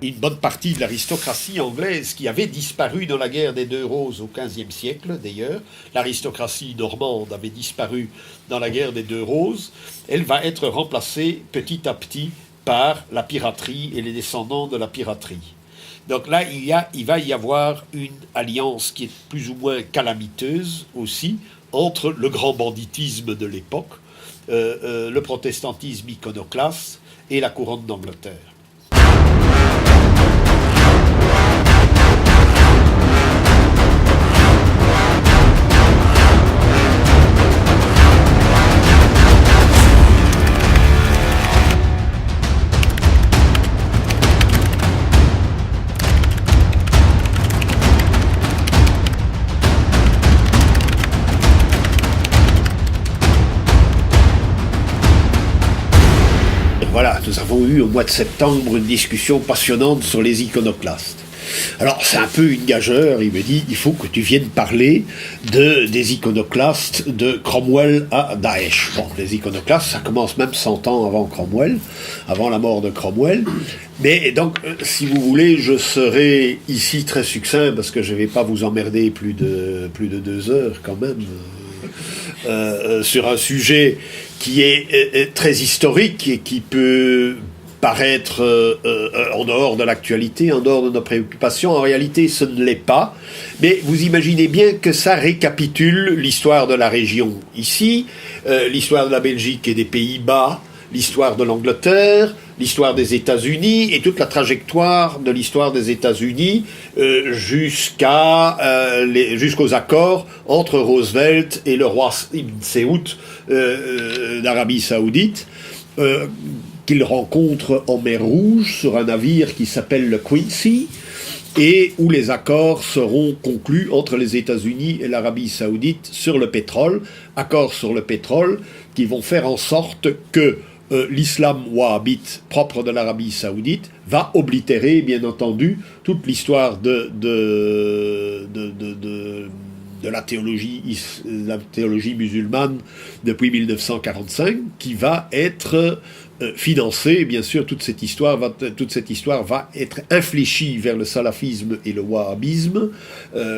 une bonne partie de l'aristocratie anglaise qui avait disparu dans la guerre des Deux Roses au XVe siècle, d'ailleurs. L'aristocratie normande avait disparu dans la guerre des Deux Roses. Elle va être remplacée petit à petit par la piraterie et les descendants de la piraterie. Donc là, il va y avoir une alliance qui est plus ou moins calamiteuse aussi entre le grand banditisme de l'époque, le protestantisme iconoclaste et la couronne d'Angleterre. Voilà, nous avons eu au mois de septembre une discussion passionnante sur les iconoclastes. Alors c'est un peu une gageure, il me dit, il faut que tu viennes parler des iconoclastes de Cromwell à Daesh. Bon, les iconoclastes, ça commence même 100 ans avant Cromwell, avant la mort de Cromwell. Mais donc, si vous voulez, je serai ici très succinct, parce que je ne vais pas vous emmerder plus de 2 heures quand même, sur un sujet qui est très historique et qui peut paraître en dehors de l'actualité, en dehors de nos préoccupations. En réalité, ce ne l'est pas. Mais vous imaginez bien que ça récapitule l'histoire de la région ici, l'histoire de la Belgique et des Pays-Bas, l'histoire de l'Angleterre, l'histoire des États-Unis et toute la trajectoire de l'histoire des États-Unis jusqu'aux accords entre Roosevelt et le roi Ibn Saoud d'Arabie Saoudite, qu'il rencontre en mer Rouge sur un navire qui s'appelle le Quincy, et où les accords seront conclus entre les États-Unis et l'Arabie Saoudite sur le pétrole, accords sur le pétrole qui vont faire en sorte que l'islam wahhabite propre de l'Arabie Saoudite va oblitérer, bien entendu, toute l'histoire de la théologie musulmane depuis 1945, qui va être financée, bien sûr, toute cette histoire va être infléchie vers le salafisme et le wahhabisme.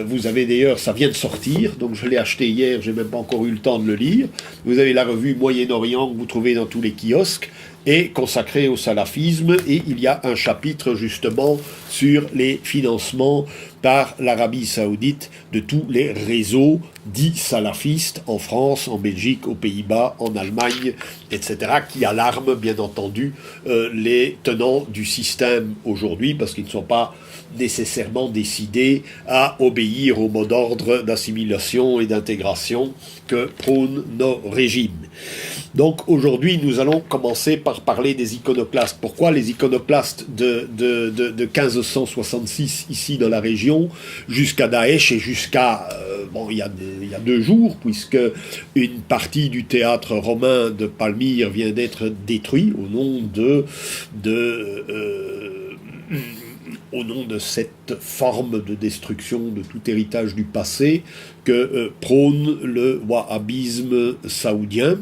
Vous avez d'ailleurs, ça vient de sortir, donc je l'ai acheté hier, j'ai même pas encore eu le temps de le lire. Vous avez la revue Moyen-Orient que vous trouvez dans tous les kiosques, est consacré au salafisme, et il y a un chapitre justement sur les financements par l'Arabie Saoudite de tous les réseaux dits salafistes en France, en Belgique, aux Pays-Bas, en Allemagne, etc., qui alarment bien entendu les tenants du système aujourd'hui, parce qu'ils ne sont pas nécessairement décidés à obéir au mot d'ordre d'assimilation et d'intégration que prônent nos régimes. Donc aujourd'hui, nous allons commencer par parler des iconoclastes. Pourquoi les iconoclastes de 1566 ici dans la région jusqu'à Daesh et jusqu'à il y a 2 jours, puisque une partie du théâtre romain de Palmyre vient d'être détruit au nom de cette forme de destruction de tout héritage du passé que prône le wahhabisme saoudien.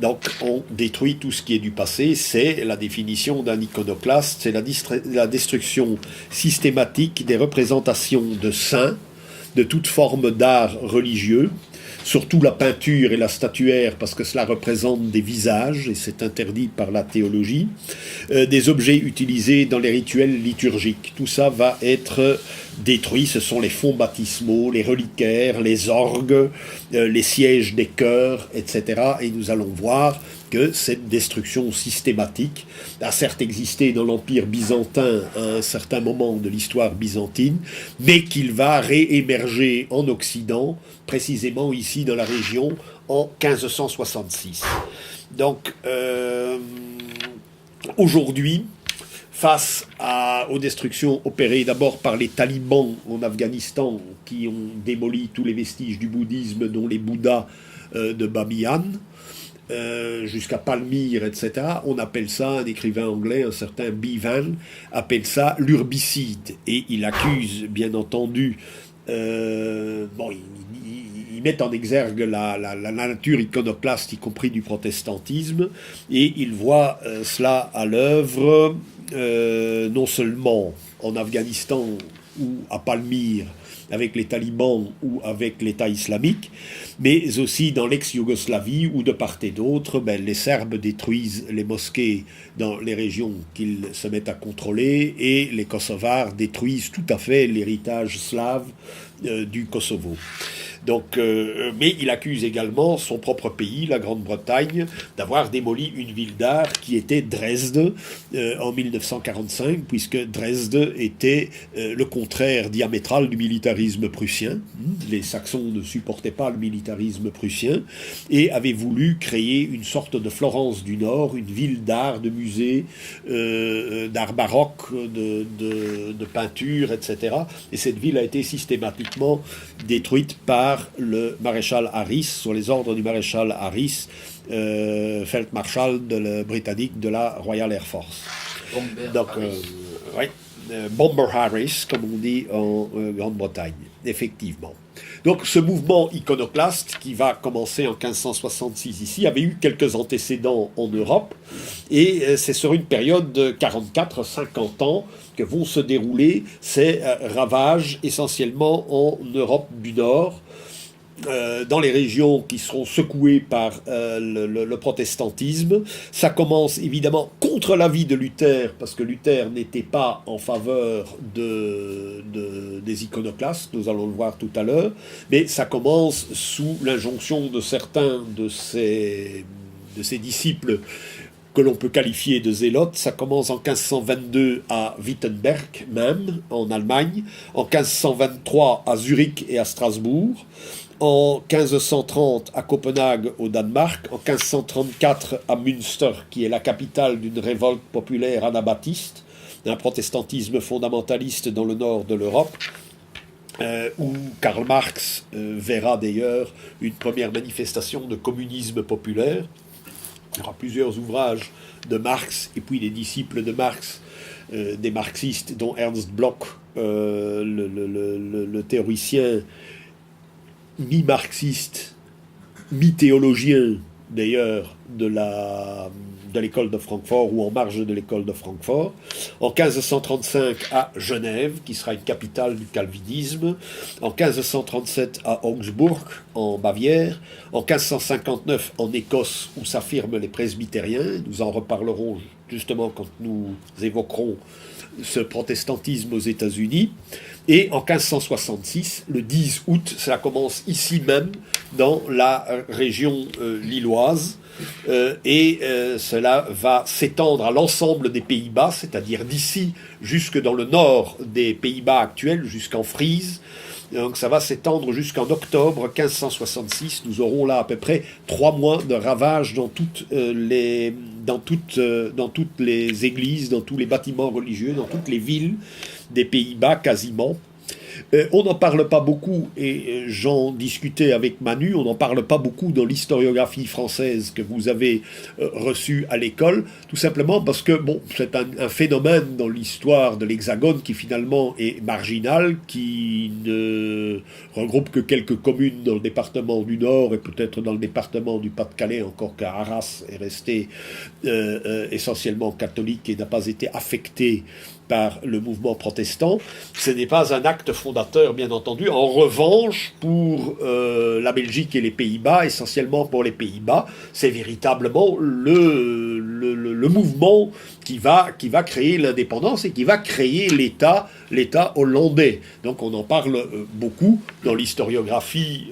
Donc on détruit tout ce qui est du passé, c'est la définition d'un iconoclaste, c'est la destruction systématique des représentations de saints, de toute forme d'art religieux, surtout la peinture et la statuaire, parce que cela représente des visages, et c'est interdit par la théologie, des objets utilisés dans les rituels liturgiques. Tout ça va être détruit, ce sont les fonds baptismaux, les reliquaires, les orgues, les sièges des chœurs, etc. Et nous allons voir que cette destruction systématique a certes existé dans l'Empire byzantin à un certain moment de l'histoire byzantine, mais qu'il va réémerger en Occident, précisément ici dans la région, en 1566. Donc, aujourd'hui, face aux destructions opérées d'abord par les talibans en Afghanistan, qui ont démoli tous les vestiges du bouddhisme, dont les Bouddhas de Bamiyan, jusqu'à Palmyre, etc. On appelle ça, un écrivain anglais, un certain Bevan, appelle ça l'urbicide. Et il accuse, bien entendu, ils mettent en exergue la nature iconoclaste, y compris du protestantisme, et ils voient cela à l'œuvre non seulement en Afghanistan ou à Palmyre avec les talibans ou avec l'État islamique, mais aussi dans l'ex-Yougoslavie où de part et d'autre, les Serbes détruisent les mosquées dans les régions qu'ils se mettent à contrôler et les Kosovars détruisent tout à fait l'héritage slave du Kosovo. Donc, mais il accuse également son propre pays, la Grande-Bretagne, d'avoir démoli une ville d'art qui était Dresde en 1945, puisque Dresde était le contraire diamétral du militarisme prussien. Les Saxons ne supportaient pas le militarisme prussien et avaient voulu créer une sorte de Florence du Nord, une ville d'art, de musée, d'art baroque, de peinture, etc. Et cette ville a été systématiquement détruite par le maréchal Harris, sur les ordres du maréchal Harris, Feldmarschall britannique de la Royal Air Force. Bomber Harris, comme on dit en Grande-Bretagne, effectivement. Donc ce mouvement iconoclaste, qui va commencer en 1566 ici, avait eu quelques antécédents en Europe, et c'est sur une période de 44-50 ans que vont se dérouler ces ravages, essentiellement en Europe du Nord, dans les régions qui seront secouées par le protestantisme. Ça commence évidemment contre l'avis de Luther, parce que Luther n'était pas en faveur des iconoclastes, nous allons le voir tout à l'heure, mais ça commence sous l'injonction de certains de ses disciples que l'on peut qualifier de zélotes. Ça commence en 1522 à Wittenberg même, en Allemagne, en 1523 à Zurich et à Strasbourg, en 1530 à Copenhague au Danemark, en 1534 à Münster, qui est la capitale d'une révolte populaire anabaptiste, d'un protestantisme fondamentaliste dans le nord de l'Europe, où Karl Marx verra d'ailleurs une première manifestation de communisme populaire. Il y aura plusieurs ouvrages de Marx et puis des disciples de Marx, des marxistes, dont Ernst Bloch, le théoricien mi-marxiste, mi-théologien d'ailleurs de l'école de Francfort ou en marge de l'école de Francfort, en 1535 à Genève, qui sera une capitale du calvinisme, en 1537 à Augsbourg, en Bavière, en 1559 en Écosse, où s'affirment les presbytériens. Nous en reparlerons justement quand nous évoquerons ce protestantisme aux États-Unis. Et en 1566, le 10 août, ça commence ici même, dans la région lilloise, et cela va s'étendre à l'ensemble des Pays-Bas, c'est-à-dire d'ici jusque dans le nord des Pays-Bas actuels, jusqu'en Frise. Donc ça va s'étendre jusqu'en octobre 1566. Nous aurons là à peu près 3 mois de ravages dans toutes les églises, dans tous les bâtiments religieux, dans toutes les villes des Pays-Bas quasiment. On n'en parle pas beaucoup, et j'en discutais avec Manu, on n'en parle pas beaucoup dans l'historiographie française que vous avez reçue à l'école, tout simplement parce que c'est un phénomène dans l'histoire de l'Hexagone qui finalement est marginal, qui ne regroupe que quelques communes dans le département du Nord et peut-être dans le département du Pas-de-Calais, encore qu'Arras est resté essentiellement catholique et n'a pas été affecté par le mouvement protestant. Ce n'est pas un acte fondateur, bien entendu. En revanche, pour la Belgique et les Pays-Bas, essentiellement pour les Pays-Bas, c'est véritablement le mouvement qui va créer l'indépendance et qui va créer l'État hollandais. Donc on en parle beaucoup dans l'historiographie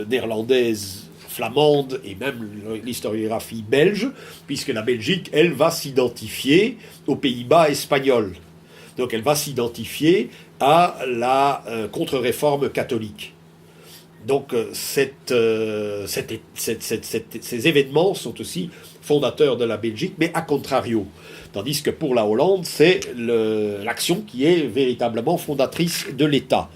néerlandaise, flamande et même l'historiographie belge, puisque la Belgique, elle, va s'identifier aux Pays-Bas espagnols. Donc elle va s'identifier à la contre-réforme catholique. Donc ces événements sont aussi fondateurs de la Belgique, mais à contrario. Tandis que pour la Hollande, c'est l'action qui est véritablement fondatrice de l'État.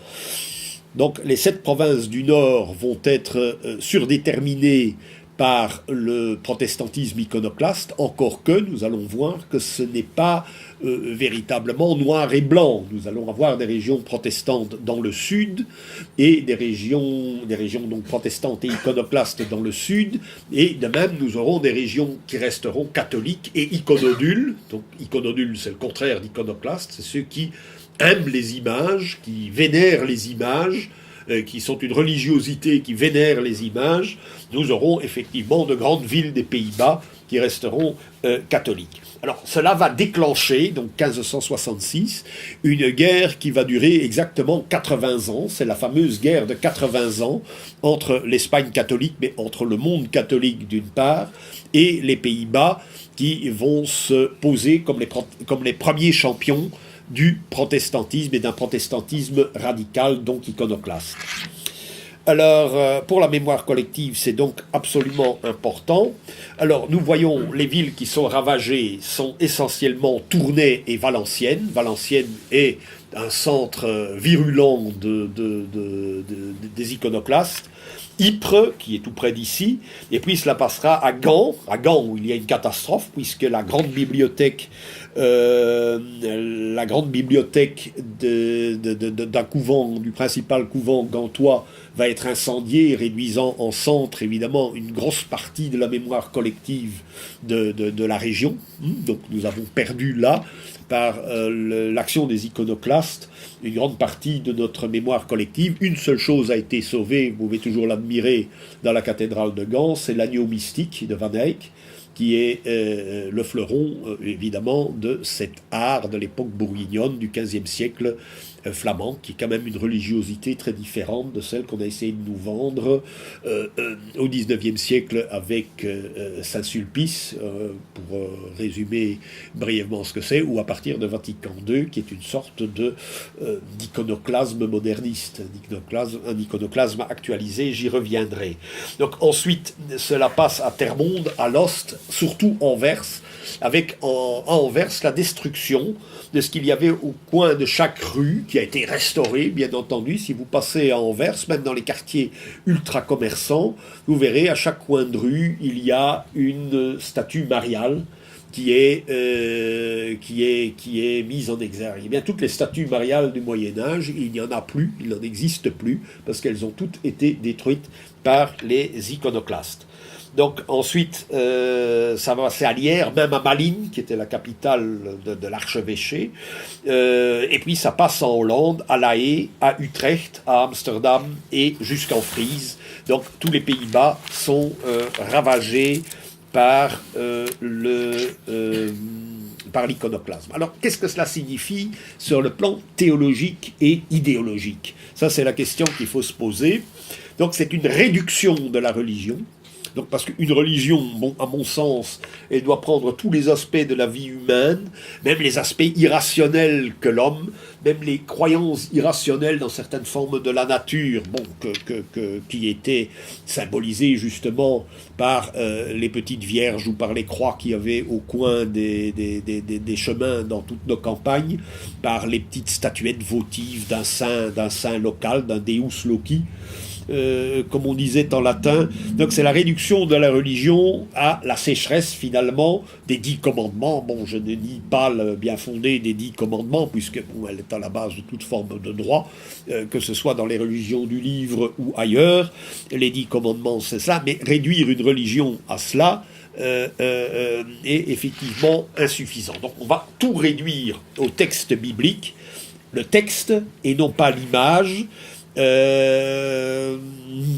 Donc les 7 provinces du Nord vont être surdéterminées par le protestantisme iconoclaste, encore que nous allons voir que ce n'est pas véritablement noir et blanc. Nous allons avoir des régions protestantes dans le sud et des régions donc protestantes et iconoclastes dans le sud, et de même nous aurons des régions qui resteront catholiques et iconodules. Donc iconodules, c'est le contraire d'iconoclaste, c'est ceux qui aiment les images, qui vénèrent les images, qui sont une religiosité qui vénère les images. Nous aurons effectivement de grandes villes des Pays-Bas qui resteront catholiques. Alors cela va déclencher, donc 1566, une guerre qui va durer exactement 80 ans. C'est la fameuse guerre de 80 ans entre l'Espagne catholique, mais entre le monde catholique d'une part, et les Pays-Bas qui vont se poser comme les premiers champions du protestantisme et d'un protestantisme radical, donc iconoclaste. Alors, pour la mémoire collective, c'est donc absolument important. Alors, nous voyons les villes qui sont ravagées sont essentiellement Tournai et Valenciennes. Valenciennes est un centre virulent des iconoclastes. Ypres, qui est tout près d'ici, et puis cela passera à Gand où il y a une catastrophe, puisque la grande bibliothèque d'un couvent, du principal couvent gantois, va être incendiée, réduisant en centre, évidemment, une grosse partie de la mémoire collective de la région. Donc nous avons perdu là, par l'action des iconoclastes, une grande partie de notre mémoire collective. Une seule chose a été sauvée, vous pouvez toujours l'admirer dans la cathédrale de Gand, c'est l'agneau mystique de Van Eyck, qui est le fleuron, évidemment, de cet art de l'époque bourguignonne du XVe siècle flamand, qui est quand même une religiosité très différente de celle qu'on a essayé de nous vendre au XIXe siècle avec Saint-Sulpice, pour résumer brièvement ce que c'est, ou à partir de Vatican II, qui est une sorte d'iconoclasme moderniste, un iconoclasme actualisé, j'y reviendrai. Donc ensuite, cela passe à Termonde, à Lost, surtout Anvers, avec à Anvers la destruction de ce qu'il y avait au coin de chaque rue, qui a été restaurée, bien entendu. Si vous passez à Anvers, même dans les quartiers ultra-commerçants, vous verrez, à chaque coin de rue, il y a une statue mariale qui est mise en exergue. Eh bien, toutes les statues mariales du Moyen-Âge, il n'y en a plus, il n'en existe plus, parce qu'elles ont toutes été détruites par les iconoclastes. Donc ensuite, ça va passer à Lierre, même à Malines, qui était la capitale de l'archevêché. Et puis ça passe en Hollande, à La Haye, à Utrecht, à Amsterdam et jusqu'en Frise. Donc tous les Pays-Bas sont ravagés par l'iconoclasme. Alors, qu'est-ce que cela signifie sur le plan théologique et idéologique? Ça, c'est la question qu'il faut se poser. Donc, c'est une réduction de la religion. Donc, parce qu'une religion, bon, à mon sens, elle doit prendre tous les aspects de la vie humaine, même les aspects irrationnels que l'homme, même les croyances irrationnelles dans certaines formes de la nature, bon, qui étaient symbolisées justement par les petites vierges ou par les croix qu'il y avait au coin des chemins dans toutes nos campagnes, par les petites statuettes votives d'un saint local, d'un Deus Loci, comme on disait en latin. Donc c'est la réduction de la religion à la sécheresse finalement des 10 commandements. Bon, je ne nie pas le bien fondé des 10 commandements, puisque bon, elle est à la base de toute forme de droit, que ce soit dans les religions du livre ou ailleurs. Les 10 commandements, c'est ça, mais réduire une religion à cela est effectivement insuffisant. Donc on va tout réduire au texte biblique, le texte et non pas l'image,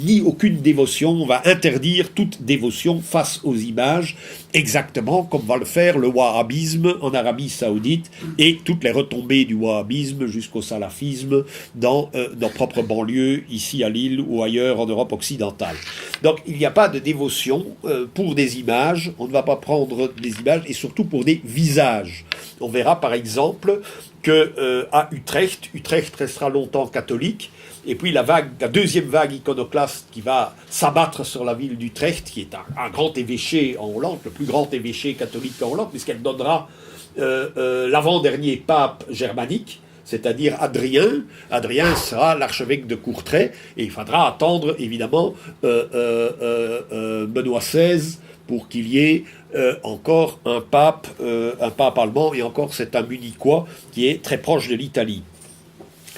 ni aucune dévotion. On va interdire toute dévotion face aux images, exactement comme va le faire le wahhabisme en Arabie Saoudite et toutes les retombées du wahhabisme jusqu'au salafisme dans nos propres banlieues, ici à Lille ou ailleurs en Europe occidentale. Donc il n'y a pas de dévotion pour des images, on ne va pas prendre des images, et surtout pour des visages. On verra par exemple que à Utrecht restera longtemps catholique, et puis la deuxième vague iconoclaste qui va s'abattre sur la ville d'Utrecht, qui est un grand évêché en Hollande, le plus grand évêché catholique en Hollande, puisqu'elle donnera l'avant-dernier pape germanique, c'est-à-dire Adrien. Adrien sera l'archevêque de Courtrai, et il faudra attendre évidemment Benoît XVI pour qu'il y ait encore un pape allemand, et encore c'est un Munichois qui est très proche de l'Italie.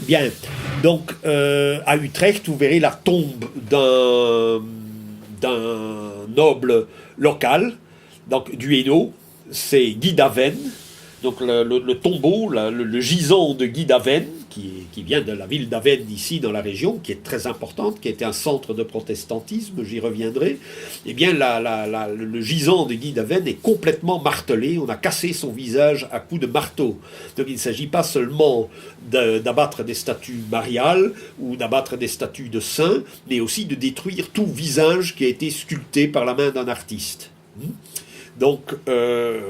Bien, donc à Utrecht, vous verrez la tombe d'un noble local, donc du Hainaut, c'est Guy d'Avennes. Donc le tombeau, le gisant de Guy d'Avennes, qui vient de la ville d'Avennes ici dans la région, qui est très importante, qui était un centre de protestantisme, j'y reviendrai, eh bien le gisant de Guy d'Avennes est complètement martelé, on a cassé son visage à coups de marteau. Donc il ne s'agit pas seulement d'abattre des statues mariales ou d'abattre des statues de saints, mais aussi de détruire tout visage qui a été sculpté par la main d'un artiste. Donc,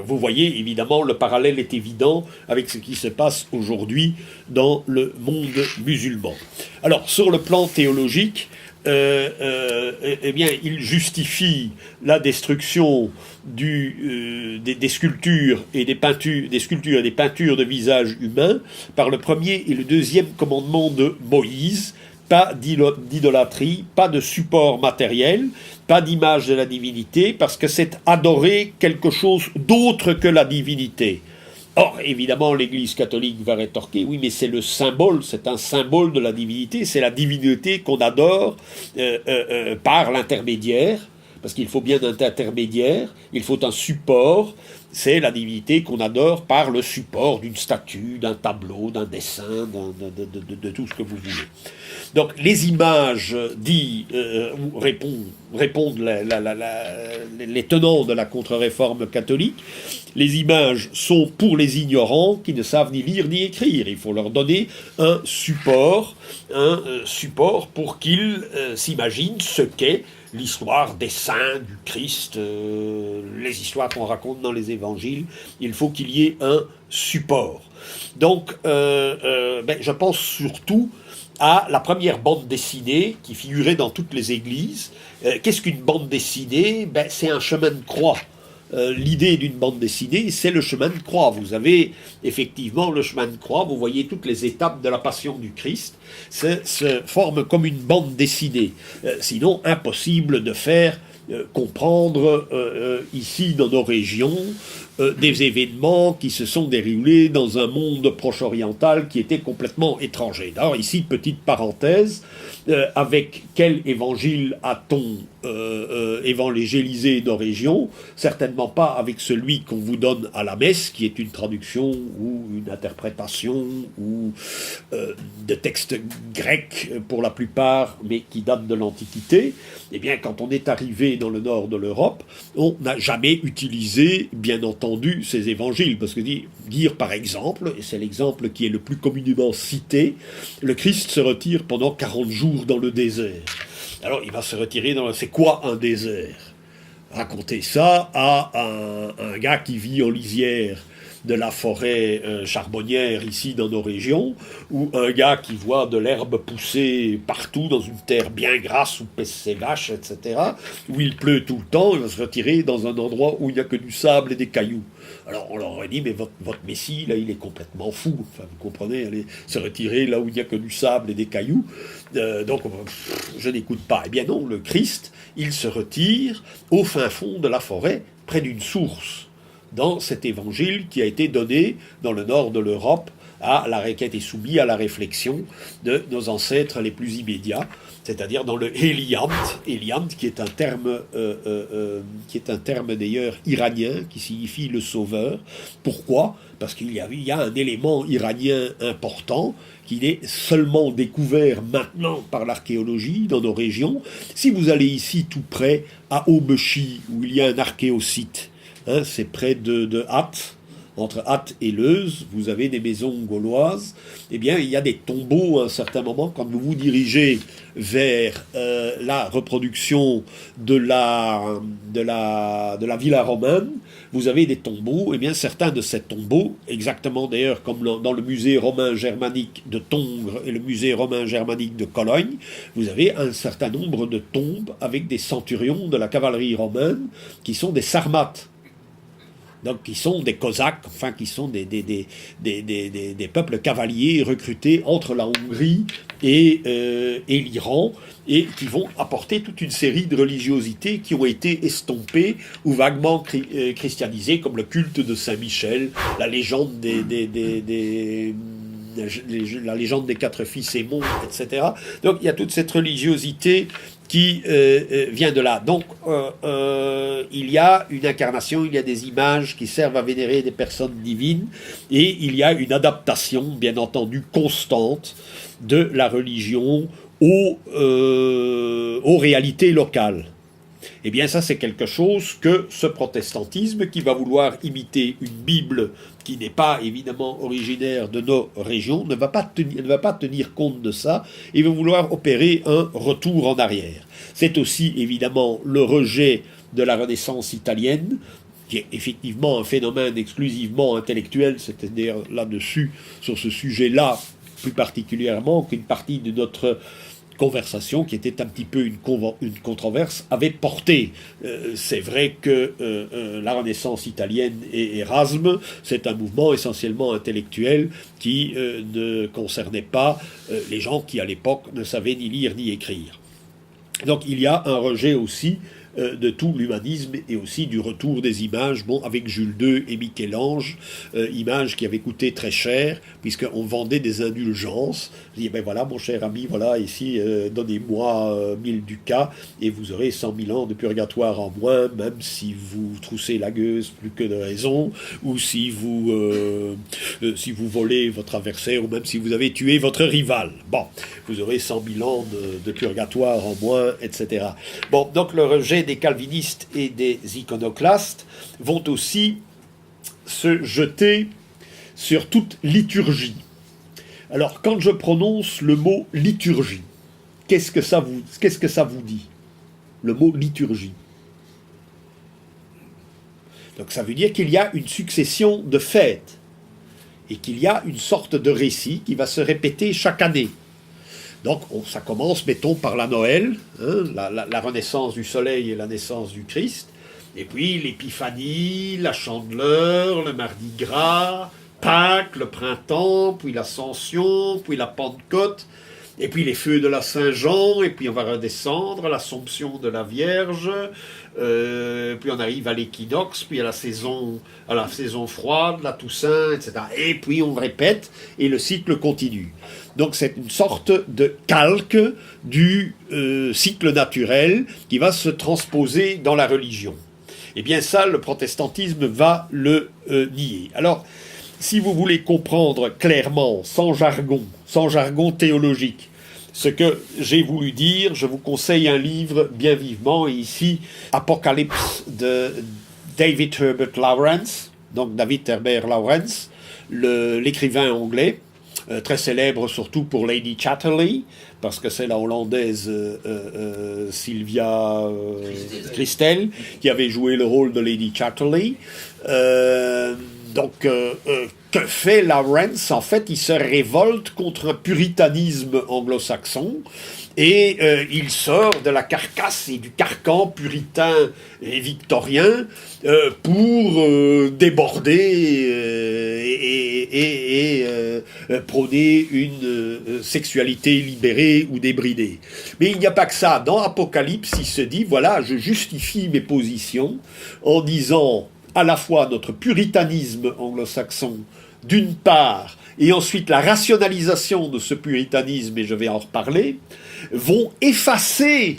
vous voyez, évidemment, le parallèle est évident avec ce qui se passe aujourd'hui dans le monde musulman. Alors, sur le plan théologique, eh bien, il justifie la destruction des sculptures et des peintures, de visages humains par le premier et le deuxième commandement de Moïse. Pas d'idolâtrie, pas de support matériel, pas d'image de la divinité, parce que c'est adorer quelque chose d'autre que la divinité. Or, évidemment, l'Église catholique va rétorquer, oui, mais c'est le symbole, c'est un symbole de la divinité, c'est la divinité qu'on adore par l'intermédiaire, parce qu'il faut bien un intermédiaire, il faut un support, c'est la divinité qu'on adore par le support d'une statue, d'un tableau, d'un dessin, de tout ce que vous voulez. Donc les images répondent les tenants de la contre-réforme catholique. Les images sont pour les ignorants qui ne savent ni lire ni écrire. Il faut leur donner un support pour qu'ils s'imaginent ce qu'est l'histoire des saints, du Christ, les histoires qu'on raconte dans les évangiles. Il faut qu'il y ait un support. Donc, je pense surtout à la première bande dessinée qui figurait dans toutes les églises. Qu'est-ce qu'une bande dessinée ? C'est un chemin de croix. L'idée d'une bande dessinée, c'est le chemin de croix. Vous avez effectivement le chemin de croix, vous voyez toutes les étapes de la passion du Christ, se forme comme une bande dessinée. Sinon, impossible de faire comprendre ici dans nos régions des événements qui se sont déroulés dans un monde proche-oriental qui était complètement étranger. Alors ici, petite parenthèse, avec quel évangile a-t-on évangélisé nos régions? Certainement pas avec celui qu'on vous donne à la messe, qui est une traduction ou une interprétation ou de textes grecs pour la plupart, mais qui datent de l'Antiquité. Eh bien, quand on est arrivé dans le nord de l'Europe, on n'a jamais utilisé, bien entendu, ces évangiles, parce que dire par exemple, et c'est l'exemple qui est le plus communément cité, le Christ se retire pendant 40 jours dans le désert. Alors, il va se retirer dans... C'est quoi un désert ? Racontez ça à un gars qui vit en lisière de la forêt charbonnière ici dans nos régions, ou un gars qui voit de l'herbe pousser partout dans une terre bien grasse où pèsent ses vaches, etc., où il pleut tout le temps, il va se retirer dans un endroit où il n'y a que du sable et des cailloux. Alors on leur aurait dit, mais votre Messie, là, il est complètement fou. Enfin, vous comprenez, aller se retirer là où il n'y a que du sable et des cailloux. Donc, je n'écoute pas. Eh bien non, le Christ, il se retire au fin fond de la forêt, près d'une source, dans cet évangile qui a été donné dans le nord de l'Europe, qui a été soumis à la réflexion de nos ancêtres les plus immédiats, c'est-à-dire dans le Eliant, qui est un terme d'ailleurs iranien, qui signifie le sauveur. Pourquoi ? Parce qu'il y a un élément iranien important qui est seulement découvert maintenant par l'archéologie dans nos régions. Si vous allez ici tout près, à Aubechi, où il y a un archéosite, c'est près de Ath, entre Ath et Leuze, vous avez des maisons gauloises, eh bien, il y a des tombeaux à un certain moment, quand vous vous dirigez vers la reproduction de la villa romaine, vous avez des tombeaux, eh bien, certains de ces tombeaux, exactement d'ailleurs comme dans le musée romain germanique de Tongres et le musée romain germanique de Cologne, vous avez un certain nombre de tombes avec des centurions de la cavalerie romaine qui sont des sarmates. donc qui sont des Cosaques, enfin qui sont des peuples cavaliers recrutés entre la Hongrie et l'Iran, et qui vont apporter toute une série de religiosités qui ont été estompées ou vaguement christianisées, comme le culte de Saint-Michel, la légende la légende des quatre fils Aymon, etc. Donc il y a toute cette religiosité qui vient de là. Donc il y a une incarnation, il y a des images qui servent à vénérer des personnes divines, et il y a une adaptation, bien entendu, constante de la religion aux réalités locales. Eh bien ça, c'est quelque chose que ce protestantisme, qui va vouloir imiter une Bible qui n'est pas évidemment originaire de nos régions, ne va pas tenir compte de ça, et va vouloir opérer un retour en arrière. C'est aussi évidemment le rejet de la Renaissance italienne, qui est effectivement un phénomène exclusivement intellectuel, c'est-à-dire là-dessus, sur ce sujet-là, plus particulièrement qu'une partie de notre conversation, qui était un petit peu une controverse, avait porté. C'est vrai que la Renaissance italienne et Erasme, c'est un mouvement essentiellement intellectuel qui ne concernait pas les gens qui, à l'époque, ne savaient ni lire ni écrire. Donc il y a un rejet aussi de tout l'humanisme, et aussi du retour des images, bon, avec Jules II et Michel-Ange, images qui avaient coûté très cher, puisqu'on vendait des indulgences. Je dis, ben voilà, mon cher ami, voilà, ici, donnez-moi 1000 ducats, et vous aurez 100 000 ans de purgatoire en moins, même si vous troussez la gueuse plus que de raison, ou si vous volez votre adversaire, ou même si vous avez tué votre rival. Bon, vous aurez 100 000 ans de purgatoire en moins, etc. Bon, donc le rejet des calvinistes et des iconoclastes vont aussi se jeter sur toute liturgie. Alors, quand je prononce le mot liturgie, qu'est-ce que ça vous dit, le mot liturgie? Donc ça veut dire qu'il y a une succession de fêtes, et qu'il y a une sorte de récit qui va se répéter chaque année. Donc ça commence, mettons, par la Noël, hein, la renaissance du soleil et la naissance du Christ, et puis l'épiphanie, la Chandeleur, le Mardi Gras, Pâques, le printemps, puis l'Ascension, puis la Pentecôte, et puis les feux de la Saint-Jean, et puis on va redescendre, l'Assomption de la Vierge, puis on arrive à l'équinoxe, puis à la saison froide, la Toussaint, etc. Et puis on répète, et le cycle continue. Donc c'est une sorte de calque du cycle naturel qui va se transposer dans la religion. Eh bien ça, le protestantisme va le nier. Alors, si vous voulez comprendre clairement, sans jargon théologique, ce que j'ai voulu dire, je vous conseille un livre bien vivement, et ici, Apocalypse de David Herbert Lawrence, donc David Herbert Lawrence, l'écrivain anglais, très célèbre surtout pour Lady Chatterley, parce que c'est la Hollandaise Sylvia Christel qui avait joué le rôle de Lady Chatterley. Que fait Lawrence? En fait, il se révolte contre un puritanisme anglo-saxon, et il sort de la carcasse et du carcan puritain et victorien pour déborder et prôner une sexualité libérée ou débridée. Mais il n'y a pas que ça. Dans Apocalypse, il se dit, voilà, je justifie mes positions en disant à la fois notre puritanisme anglo-saxon, d'une part, et ensuite la rationalisation de ce puritanisme, et je vais en reparler, vont effacer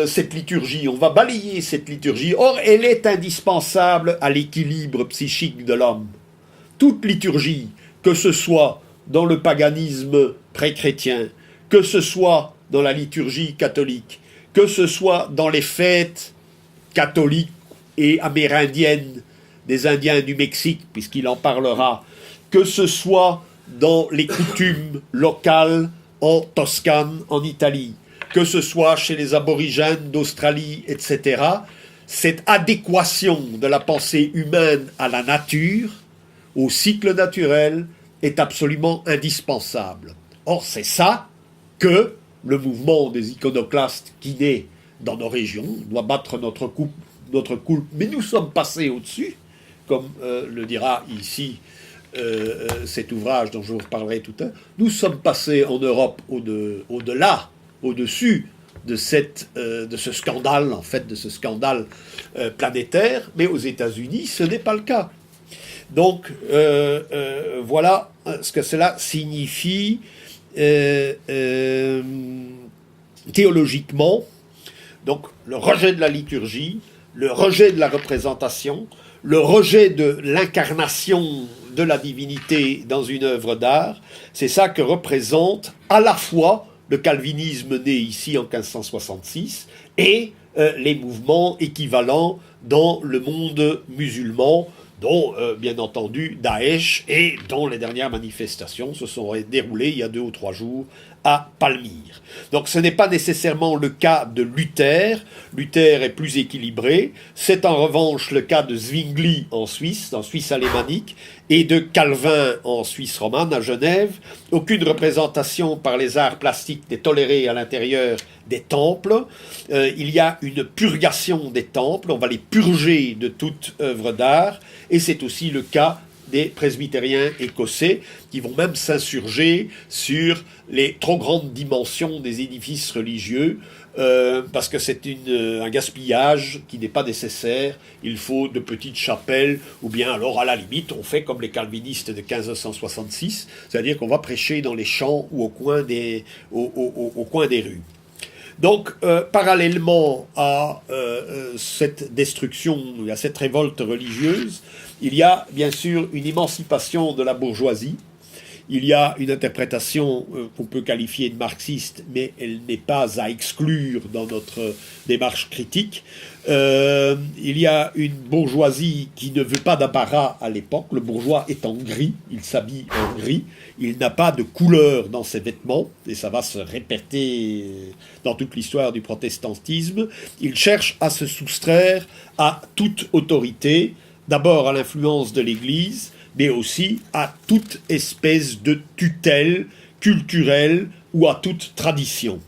cette liturgie. On va balayer cette liturgie. Or, elle est indispensable à l'équilibre psychique de l'homme. Toute liturgie, que ce soit dans le paganisme pré-chrétien, que ce soit dans la liturgie catholique, que ce soit dans les fêtes catholiques et amérindiennes des Indiens du Mexique, puisqu'il en parlera, que ce soit dans les coutumes locales en Toscane, en Italie, que ce soit chez les aborigènes d'Australie, etc., cette adéquation de la pensée humaine à la nature, au cycle naturel, est absolument indispensable. Or, c'est ça que le mouvement des iconoclastes qui naît dans nos régions doit battre notre coup, mais nous sommes passés au-dessus, comme le dira ici cet ouvrage dont je vous reparlerai tout à l'heure, nous sommes passés en Europe au-delà, au-dessus de ce scandale, en fait, de ce scandale planétaire, mais aux États-Unis, ce n'est pas le cas. Donc, voilà ce que cela signifie théologiquement. Donc, le rejet de la liturgie, le rejet de la représentation, le rejet de l'incarnation de la divinité dans une œuvre d'art, c'est ça que représente à la fois le calvinisme né ici en 1566 et les mouvements équivalents dans le monde musulman, dont, bien entendu, Daesh, et dont les dernières manifestations se sont déroulées il y a 2 ou 3 jours à Palmyre. Donc ce n'est pas nécessairement le cas de Luther. Luther est plus équilibré. C'est en revanche le cas de Zwingli en Suisse alémanique, et de Calvin en Suisse romane, à Genève. Aucune représentation par les arts plastiques n'est tolérée à l'intérieur des temples. Il y a une purgation des temples, on va les purger de toute œuvre d'art, et c'est aussi le cas des presbytériens écossais, qui vont même s'insurger sur les trop grandes dimensions des édifices religieux, parce que c'est un gaspillage qui n'est pas nécessaire. Il faut de petites chapelles, ou bien alors à la limite on fait comme les calvinistes de 1566, c'est-à-dire qu'on va prêcher dans les champs ou au coin des rues. Donc, parallèlement à cette destruction, à cette révolte religieuse, il y a bien sûr une émancipation de la bourgeoisie. Il y a une interprétation qu'on peut qualifier de marxiste, mais elle n'est pas à exclure dans notre démarche critique. Il y a une bourgeoisie qui ne veut pas d'apparat à l'époque. Le bourgeois est en gris, il s'habille en gris, il n'a pas de couleur dans ses vêtements, et ça va se répéter dans toute l'histoire du protestantisme. Il cherche à se soustraire à toute autorité, d'abord à l'influence de l'Église, mais aussi à toute espèce de tutelle culturelle ou à toute tradition.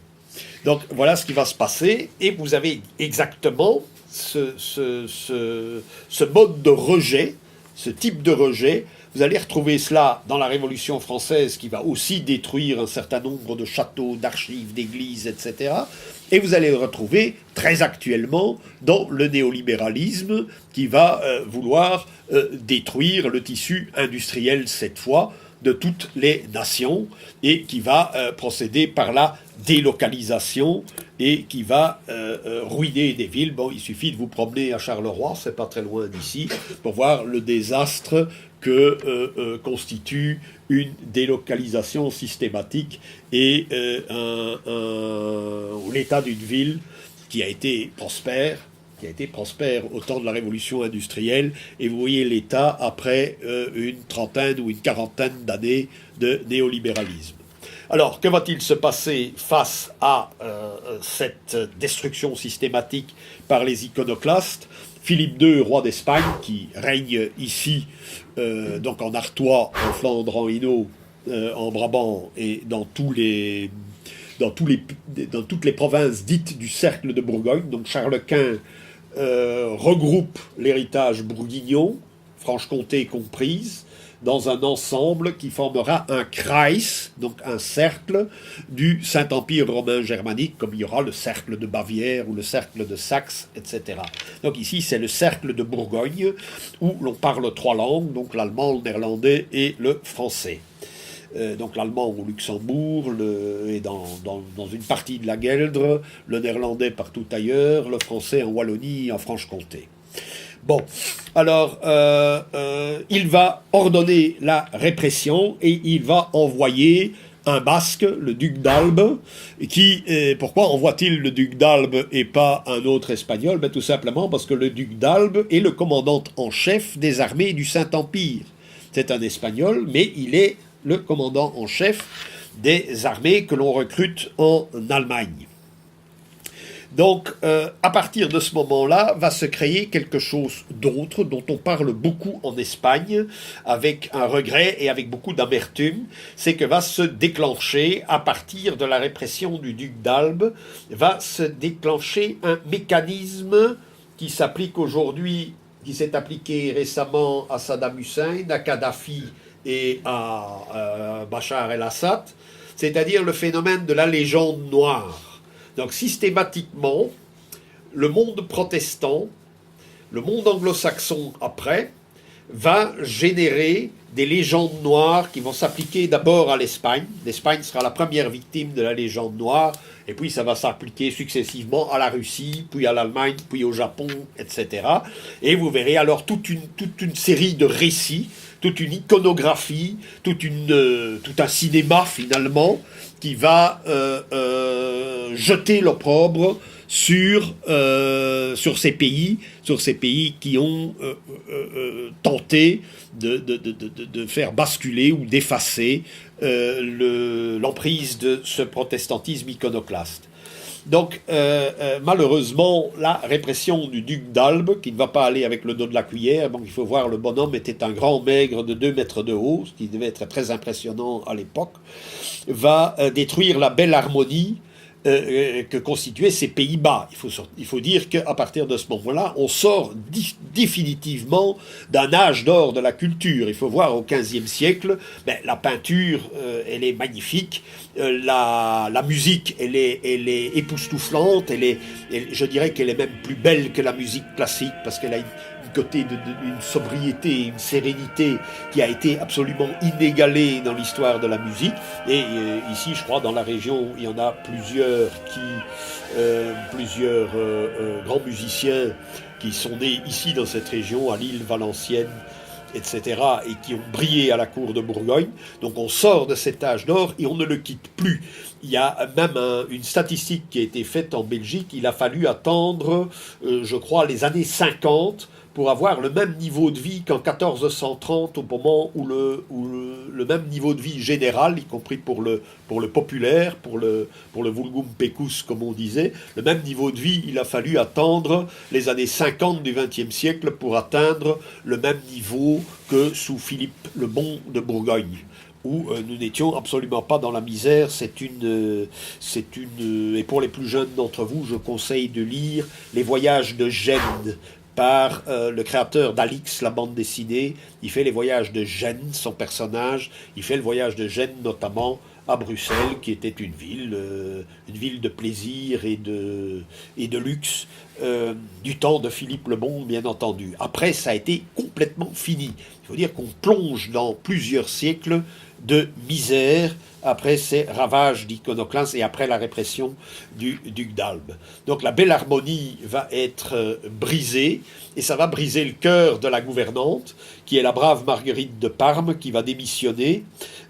Donc voilà ce qui va se passer, et vous avez exactement ce mode de rejet, ce type de rejet. Vous allez retrouver cela dans la Révolution française, qui va aussi détruire un certain nombre de châteaux, d'archives, d'églises, etc. Et vous allez le retrouver très actuellement dans le néolibéralisme, qui va vouloir détruire le tissu industriel, cette fois, de toutes les nations, et qui va procéder par la délocalisation, et qui va ruiner des villes. Bon, il suffit de vous promener à Charleroi, c'est pas très loin d'ici, pour voir le désastre que constitue une délocalisation systématique et l'état d'une ville qui a été prospère au temps de la révolution industrielle, et vous voyez l'état après une trentaine ou une quarantaine d'années de néolibéralisme. Alors, que va-t-il se passer face à cette destruction systématique par les iconoclastes ? Philippe II, roi d'Espagne, qui règne ici, donc en Artois, en Flandre, en Hainaut, en Brabant, et dans toutes les provinces dites du cercle de Bourgogne. Donc Charles Quint regroupe l'héritage bourguignon, Franche-Comté comprise, dans un ensemble qui formera un Kreis, donc un cercle du Saint-Empire romain germanique, comme il y aura le cercle de Bavière ou le cercle de Saxe, etc. Donc ici, c'est le cercle de Bourgogne, où l'on parle 3 langues, donc l'allemand, le néerlandais et le français. Donc l'allemand au Luxembourg, et dans une partie de la Gueldre, le néerlandais partout ailleurs, le français en Wallonie et en Franche-Comté. Bon, alors, il va ordonner la répression, et il va envoyer un Basque, le duc d'Albe, pourquoi envoie-t-il le duc d'Albe et pas un autre espagnol ? Ben, tout simplement parce que le duc d'Albe est le commandant en chef des armées du Saint-Empire. C'est un espagnol, mais il est le commandant en chef des armées que l'on recrute en Allemagne. Donc, à partir de ce moment-là, va se créer quelque chose d'autre dont on parle beaucoup en Espagne, avec un regret et avec beaucoup d'amertume. C'est que va se déclencher, à partir de la répression du duc d'Albe, va se déclencher un mécanisme qui s'applique aujourd'hui qui s'est appliqué récemment à Saddam Hussein, à Kadhafi et à Bachar el-Assad, c'est-à-dire le phénomène de la légende noire. Donc systématiquement, le monde protestant, le monde anglo-saxon après, va générer des légendes noires qui vont s'appliquer d'abord à l'Espagne. L'Espagne sera la première victime de la légende noire, et puis ça va s'appliquer successivement à la Russie, puis à l'Allemagne, puis au Japon, etc. Et vous verrez alors toute une série de récits, toute une iconographie, tout un cinéma finalement, qui va jeter l'opprobre sur ces pays qui ont tenté de faire basculer ou d'effacer l'emprise de ce protestantisme iconoclaste. Donc, malheureusement, la répression du duc d'Albe, qui ne va pas aller avec le dos de la cuillère, donc il faut voir, le bonhomme était un grand maigre de 2 mètres de haut, ce qui devait être très impressionnant à l'époque, va détruire la belle harmonie que constituaient ces Pays-Bas. Il faut dire qu'à partir de ce moment-là, on sort définitivement d'un âge d'or de la culture. Il faut voir au XVe siècle, la peinture, elle est magnifique, la musique, elle est époustouflante, je dirais qu'elle est même plus belle que la musique classique, parce qu'elle a une côté d'une sobriété, une sérénité qui a été absolument inégalée dans l'histoire de la musique. Et ici, je crois, dans la région, il y en a plusieurs grands musiciens qui sont nés ici dans cette région, à Lille, Valenciennes, etc., et qui ont brillé à la cour de Bourgogne. Donc on sort de cet âge d'or et on ne le quitte plus. Il y a même une statistique qui a été faite en Belgique. Il a fallu attendre, je crois, les années 50 pour avoir le même niveau de vie qu'en 1430, au moment où le même niveau de vie général, y compris pour le populaire, pour le vulgum pecus, comme on disait, le même niveau de vie, il a fallu attendre les années 50 du XXe siècle pour atteindre le même niveau que sous Philippe le Bon de Bourgogne, où nous n'étions absolument pas dans la misère. Et pour les plus jeunes d'entre vous, je conseille de lire Les Voyages de Gênes, par le créateur d'Alix, la bande dessinée. Il fait les voyages de Gênes, son personnage. Il fait le voyage de Gênes notamment à Bruxelles, qui était une ville de plaisir et de luxe, du temps de Philippe le Bon, bien entendu. Après, ça a été complètement fini. Il faut dire qu'on plonge dans plusieurs siècles de misère après ces ravages d'iconoclastes et après la répression du duc d'Albe. Donc la belle harmonie va être brisée, et ça va briser le cœur de la gouvernante, qui est la brave Marguerite de Parme, qui va démissionner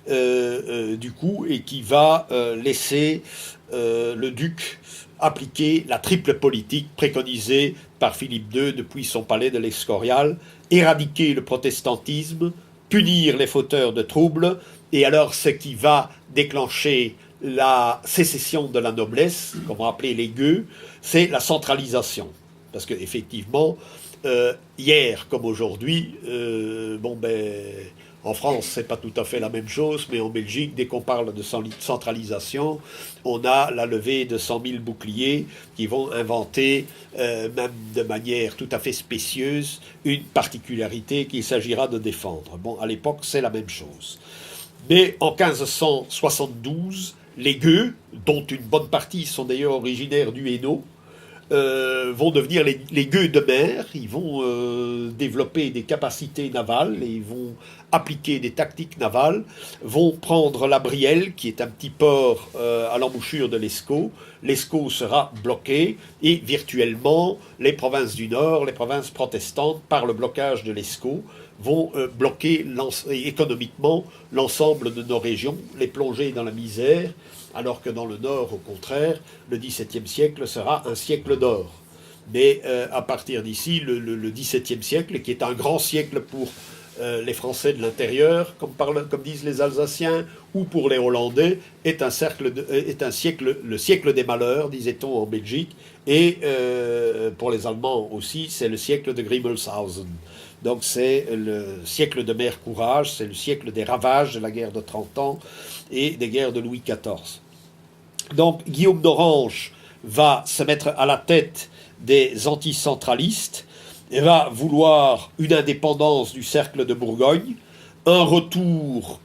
du coup, et qui va laisser le duc appliquer la triple politique préconisée par Philippe II depuis son palais de l'Escorial: éradiquer le protestantisme, punir les fauteurs de troubles, et alors ce qui va déclencher la sécession de la noblesse, comme on appelait les gueux, c'est la centralisation. Parce qu'effectivement, hier comme aujourd'hui, en France, c'est pas tout à fait la même chose, mais en Belgique, dès qu'on parle de centralisation, on a la levée de 100 000 boucliers qui vont inventer, même de manière tout à fait spécieuse, une particularité qu'il s'agira de défendre. Bon, à l'époque, c'est la même chose. Mais en 1572, les gueux, dont une bonne partie sont d'ailleurs originaires du Hainaut, vont devenir les gueux de mer. Ils vont développer des capacités navales et ils vont appliquer des tactiques navales, vont prendre la Brielle, qui est un petit port à l'embouchure de l'Escaut. L'Escaut sera bloqué et virtuellement les provinces du Nord, les provinces protestantes, par le blocage de l'Escaut, vont bloquer économiquement l'ensemble de nos régions, les plonger dans la misère, alors que dans le Nord, au contraire, le XVIIe siècle sera un siècle d'or. Mais à partir d'ici, le XVIIe siècle, qui est un grand siècle pour les Français de l'intérieur, comme disent les Alsaciens, ou pour les Hollandais, est le siècle des malheurs, disait-on en Belgique, et pour les Allemands aussi, c'est le siècle de Grimmelshausen. Donc c'est le siècle de mer courage, c'est le siècle des ravages de la guerre de 30 ans et des guerres de Louis XIV. Donc Guillaume d'Orange va se mettre à la tête des anticentralistes, va vouloir une indépendance du cercle de Bourgogne, un retour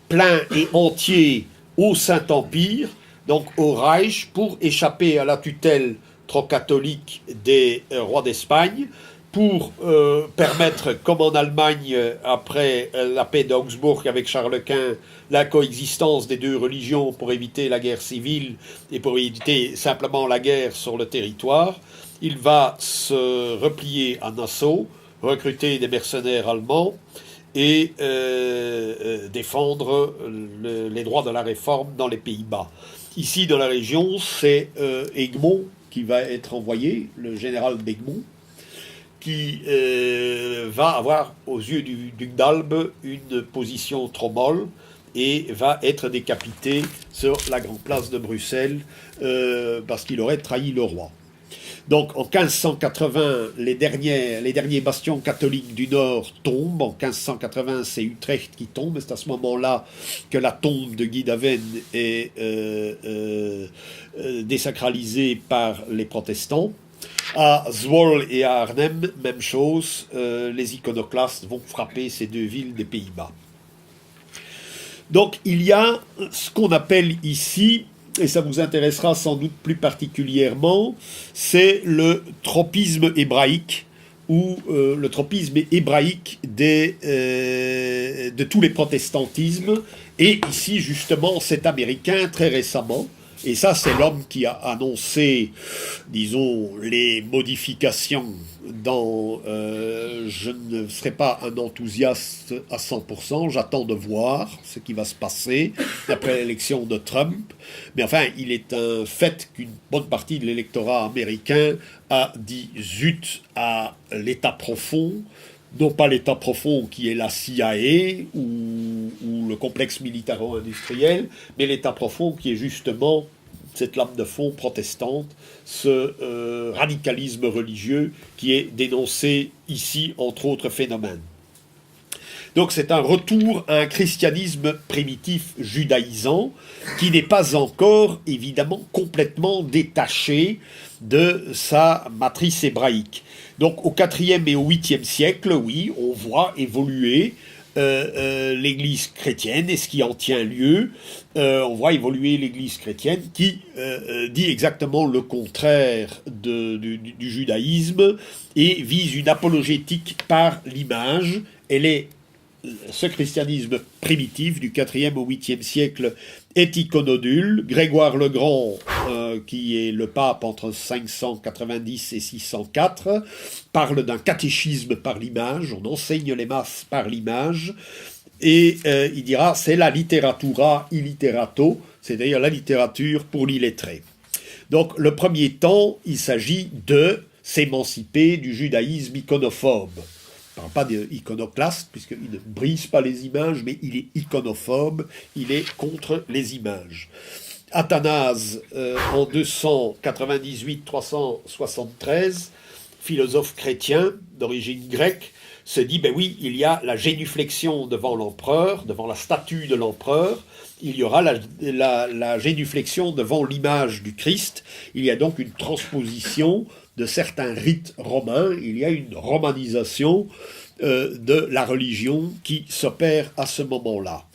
plein et entier au Saint-Empire, donc au Reich, pour échapper à la tutelle trop catholique des rois d'Espagne, pour permettre, comme en Allemagne, après la paix d'Augsbourg avec Charles Quint, la coexistence des deux religions pour éviter la guerre civile et pour éviter simplement la guerre sur le territoire. Il va se replier à Nassau, recruter des mercenaires allemands et défendre les droits de la réforme dans les Pays-Bas. Ici, dans la région, c'est Egmont qui va être envoyé, le général d'Egmont, qui va avoir, aux yeux du duc d'Albe, une position trop molle et va être décapité sur la grande place de Bruxelles parce qu'il aurait trahi le roi. Donc en 1580, les derniers bastions catholiques du Nord tombent. En 1580, c'est Utrecht qui tombe. C'est à ce moment-là que la tombe de Guy d'Aven est désacralisée par les protestants. À Zwolle et à Arnhem, même chose, les iconoclastes vont frapper ces deux villes des Pays-Bas. Donc il y a ce qu'on appelle ici, et ça vous intéressera sans doute plus particulièrement, c'est le tropisme hébraïque, ou le tropisme hébraïque de tous les protestantismes, et ici justement c'est américain très récemment. Et ça, c'est l'homme qui a annoncé, disons, les modifications dans... je ne serai pas un enthousiaste à 100%, j'attends de voir ce qui va se passer après l'élection de Trump. Mais enfin, il est un fait qu'une bonne partie de l'électorat américain a dit zut à l'État profond, non pas l'État profond qui est la CIA ou le complexe militaro-industriel, mais l'État profond qui est justement cette lame de fond protestante, ce radicalisme religieux qui est dénoncé ici, entre autres phénomènes. Donc c'est un retour à un christianisme primitif judaïsant qui n'est pas encore, évidemment, complètement détaché de sa matrice hébraïque. Donc au IVe et au 8e siècle, oui, on voit évoluer l'Église chrétienne et ce qui en tient lieu. On voit évoluer l'Église chrétienne qui dit exactement le contraire du judaïsme et vise une apologétique par l'image. Ce christianisme primitif du IVe au 8e siècle est iconodule. Grégoire le Grand, qui est le pape entre 590 et 604, parle d'un catéchisme par l'image, on enseigne les masses par l'image, et il dira c'est la literatura illitterato, c'est-à-dire la littérature pour l'illettré. Donc le premier temps, il s'agit de s'émanciper du judaïsme iconophobe. Je ne parle pas d'iconoclaste, puisqu'il ne brise pas les images, mais il est iconophobe, il est contre les images. Athanase, en 298-373, philosophe chrétien d'origine grecque, se dit, ben oui, il y a la génuflexion devant l'empereur, devant la statue de l'empereur, il y aura la génuflexion devant l'image du Christ, il y a donc une transposition de certains rites romains, il y a une romanisation de la religion qui s'opère à ce moment-là.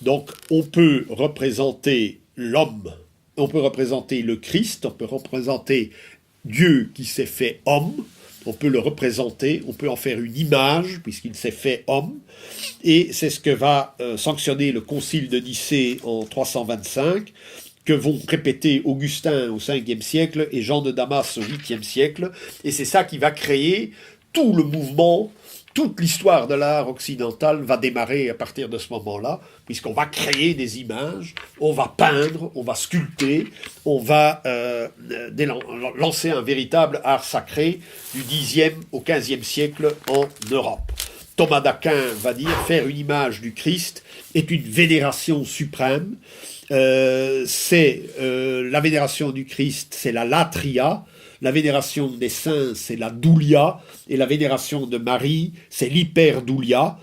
Donc on peut représenter l'homme, on peut représenter le Christ, on peut représenter Dieu qui s'est fait homme, on peut le représenter, on peut en faire une image puisqu'il s'est fait homme, et c'est ce que va sanctionner le concile de Nicée en 325, que vont répéter Augustin au 5e siècle et Jean de Damas au 8e siècle, et c'est ça qui va créer tout le mouvement, toute l'histoire de l'art occidental va démarrer à partir de ce moment-là, puisqu'on va créer des images, on va peindre, on va sculpter, on va lancer un véritable art sacré du 10e au 15e siècle en Europe. Thomas d'Aquin va dire « faire une image du Christ est une vénération suprême ». La vénération du Christ, c'est la latria, la vénération des saints, c'est la doulia, et la vénération de Marie, c'est l'hyperdoulia.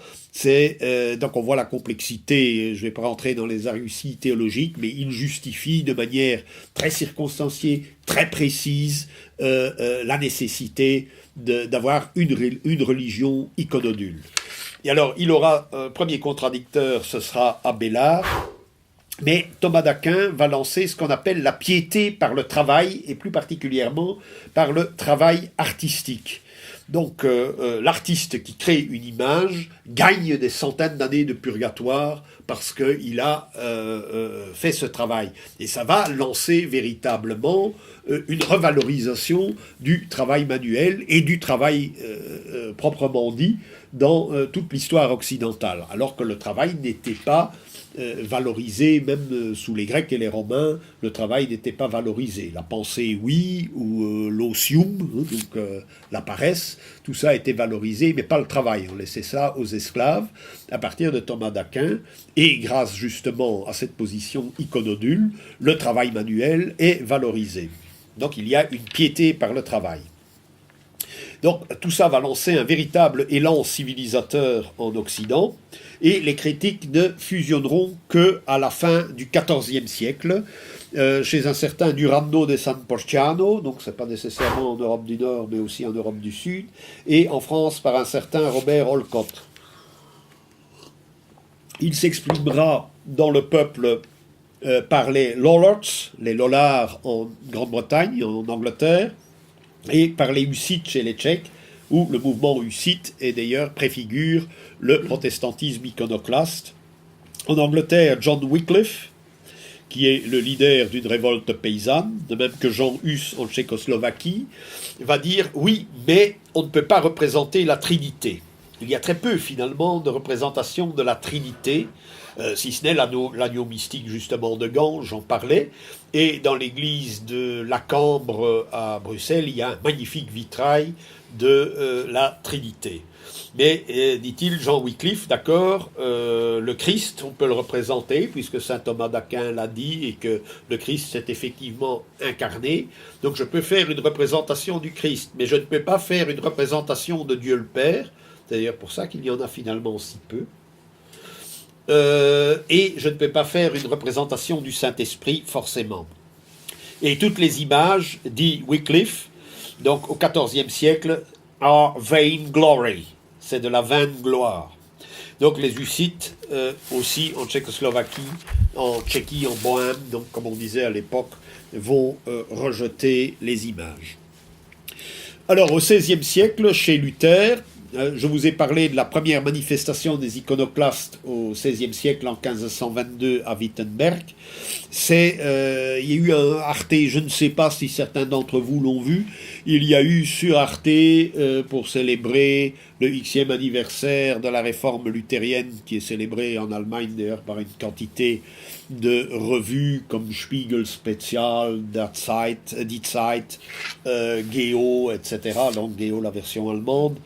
Donc on voit la complexité, je ne vais pas rentrer dans les arguties théologiques, mais il justifie de manière très circonstanciée, très précise, la nécessité d'avoir une religion iconodule. Et alors, il aura un premier contradicteur, ce sera Abélard, mais Thomas d'Aquin va lancer ce qu'on appelle la piété par le travail, et plus particulièrement par le travail artistique. Donc l'artiste qui crée une image gagne des centaines d'années de purgatoire parce qu'il a fait ce travail. Et ça va lancer véritablement une revalorisation du travail manuel et du travail proprement dit dans toute l'histoire occidentale, alors que le travail n'était pas valorisé, même sous les Grecs et les Romains, le travail n'était pas valorisé. La pensée, oui, ou l'osium, donc la paresse, tout ça était valorisé, mais pas le travail. On laissait ça aux esclaves à partir de Thomas d'Aquin, et grâce justement à cette position iconodule, le travail manuel est valorisé. Donc il y a une piété par le travail. Donc tout ça va lancer un véritable élan civilisateur en Occident, et les critiques ne fusionneront qu'à la fin du XIVe siècle, chez un certain Durando de San Porciano, donc c'est pas nécessairement en Europe du Nord, mais aussi en Europe du Sud, et en France par un certain Robert Olcott. Il s'exprimera dans le peuple par les Lollards en Grande-Bretagne, en Angleterre, et par les Hussites chez les Tchèques, où le mouvement hussite est d'ailleurs préfigure le protestantisme iconoclaste. En Angleterre, John Wycliffe, qui est le leader d'une révolte paysanne, de même que Jean Hus en Tchécoslovaquie, va dire « Oui, mais on ne peut pas représenter la Trinité ». Il y a très peu, finalement, de représentation de la Trinité, si ce n'est l'agneau mystique, justement, de Gand, j'en parlais. Et dans l'église de la Cambre à Bruxelles, il y a un magnifique vitrail de la Trinité. Mais, dit-il, Jean Wycliffe, d'accord, le Christ, on peut le représenter, puisque saint Thomas d'Aquin l'a dit, et que le Christ s'est effectivement incarné. Donc je peux faire une représentation du Christ, mais je ne peux pas faire une représentation de Dieu le Père. C'est d'ailleurs pour ça qu'il y en a finalement si peu. Et je ne peux pas faire une représentation du Saint-Esprit, forcément. Et toutes les images, dit Wycliffe, donc au XIVe siècle, are vain glory. C'est de la vaine gloire. Donc les Hussites, aussi en Tchécoslovaquie, en Tchéquie, en Bohême, donc comme on disait à l'époque, vont rejeter les images. Alors au XVIe siècle, chez Luther, je vous ai parlé de la première manifestation des iconoclastes au XVIe siècle en 1522 à Wittenberg. Il y a eu un Arte, je ne sais pas si certains d'entre vous l'ont vu, il y a eu sur Arte, pour célébrer le Xème anniversaire de la réforme luthérienne, qui est célébrée en Allemagne d'ailleurs par une quantité de revues comme Spiegel Spezial, Die Zeit, Geo, etc. Donc Geo, la version allemande.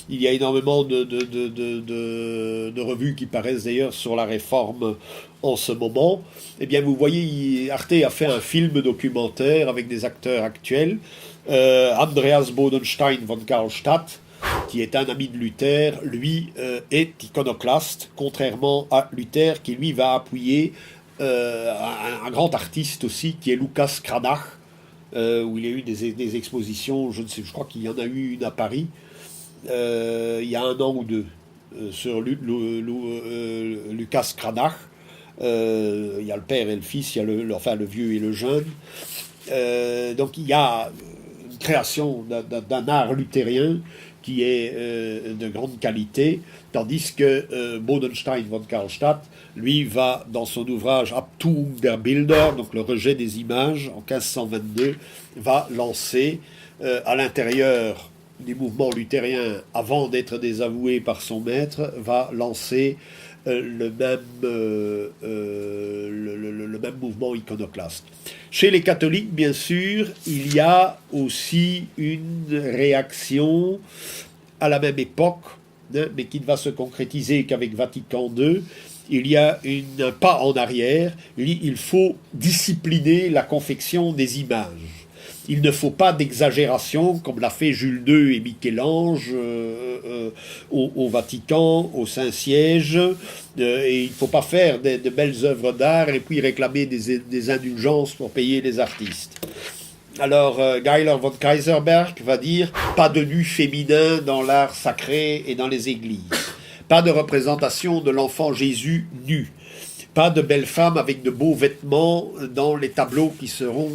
Il y a énormément de revues qui paraissent d'ailleurs sur la réforme en ce moment. Eh bien, vous voyez, Arte a fait un film documentaire avec des acteurs actuels. Andreas Bodenstein von Karlstadt, qui est un ami de Luther, lui est iconoclaste, contrairement à Luther, qui lui va appuyer un grand artiste aussi, qui est Lucas Cranach, où il y a eu des expositions, je crois qu'il y en a eu une à Paris, il y a 1 an ou 2, sur Lucas Cranach. Il y a le père et le fils, il y a le vieux et le jeune. Donc il y a une création d'un art luthérien qui est de grande qualité, tandis que Bodenstein von Karlstadt, lui, va, dans son ouvrage Abtuung der Bilder, donc le rejet des images, en 1522, va lancer à l'intérieur des mouvements luthériens, avant d'être désavoué par son maître, va lancer le même mouvement iconoclaste. Chez les catholiques, bien sûr, il y a aussi une réaction à la même époque, mais qui ne va se concrétiser qu'avec Vatican II. Il y a un pas en arrière. Il faut discipliner la confection des images. Il ne faut pas d'exagération comme l'a fait Jules II et Michel-Ange au Vatican, au Saint-Siège. Et il ne faut pas faire de belles œuvres d'art et puis réclamer des indulgences pour payer les artistes. Alors, Geiler von Kaiserberg va dire « Pas de nu féminin dans l'art sacré et dans les églises. Pas de représentation de l'enfant Jésus nu. Pas de belles femmes avec de beaux vêtements dans les tableaux qui seront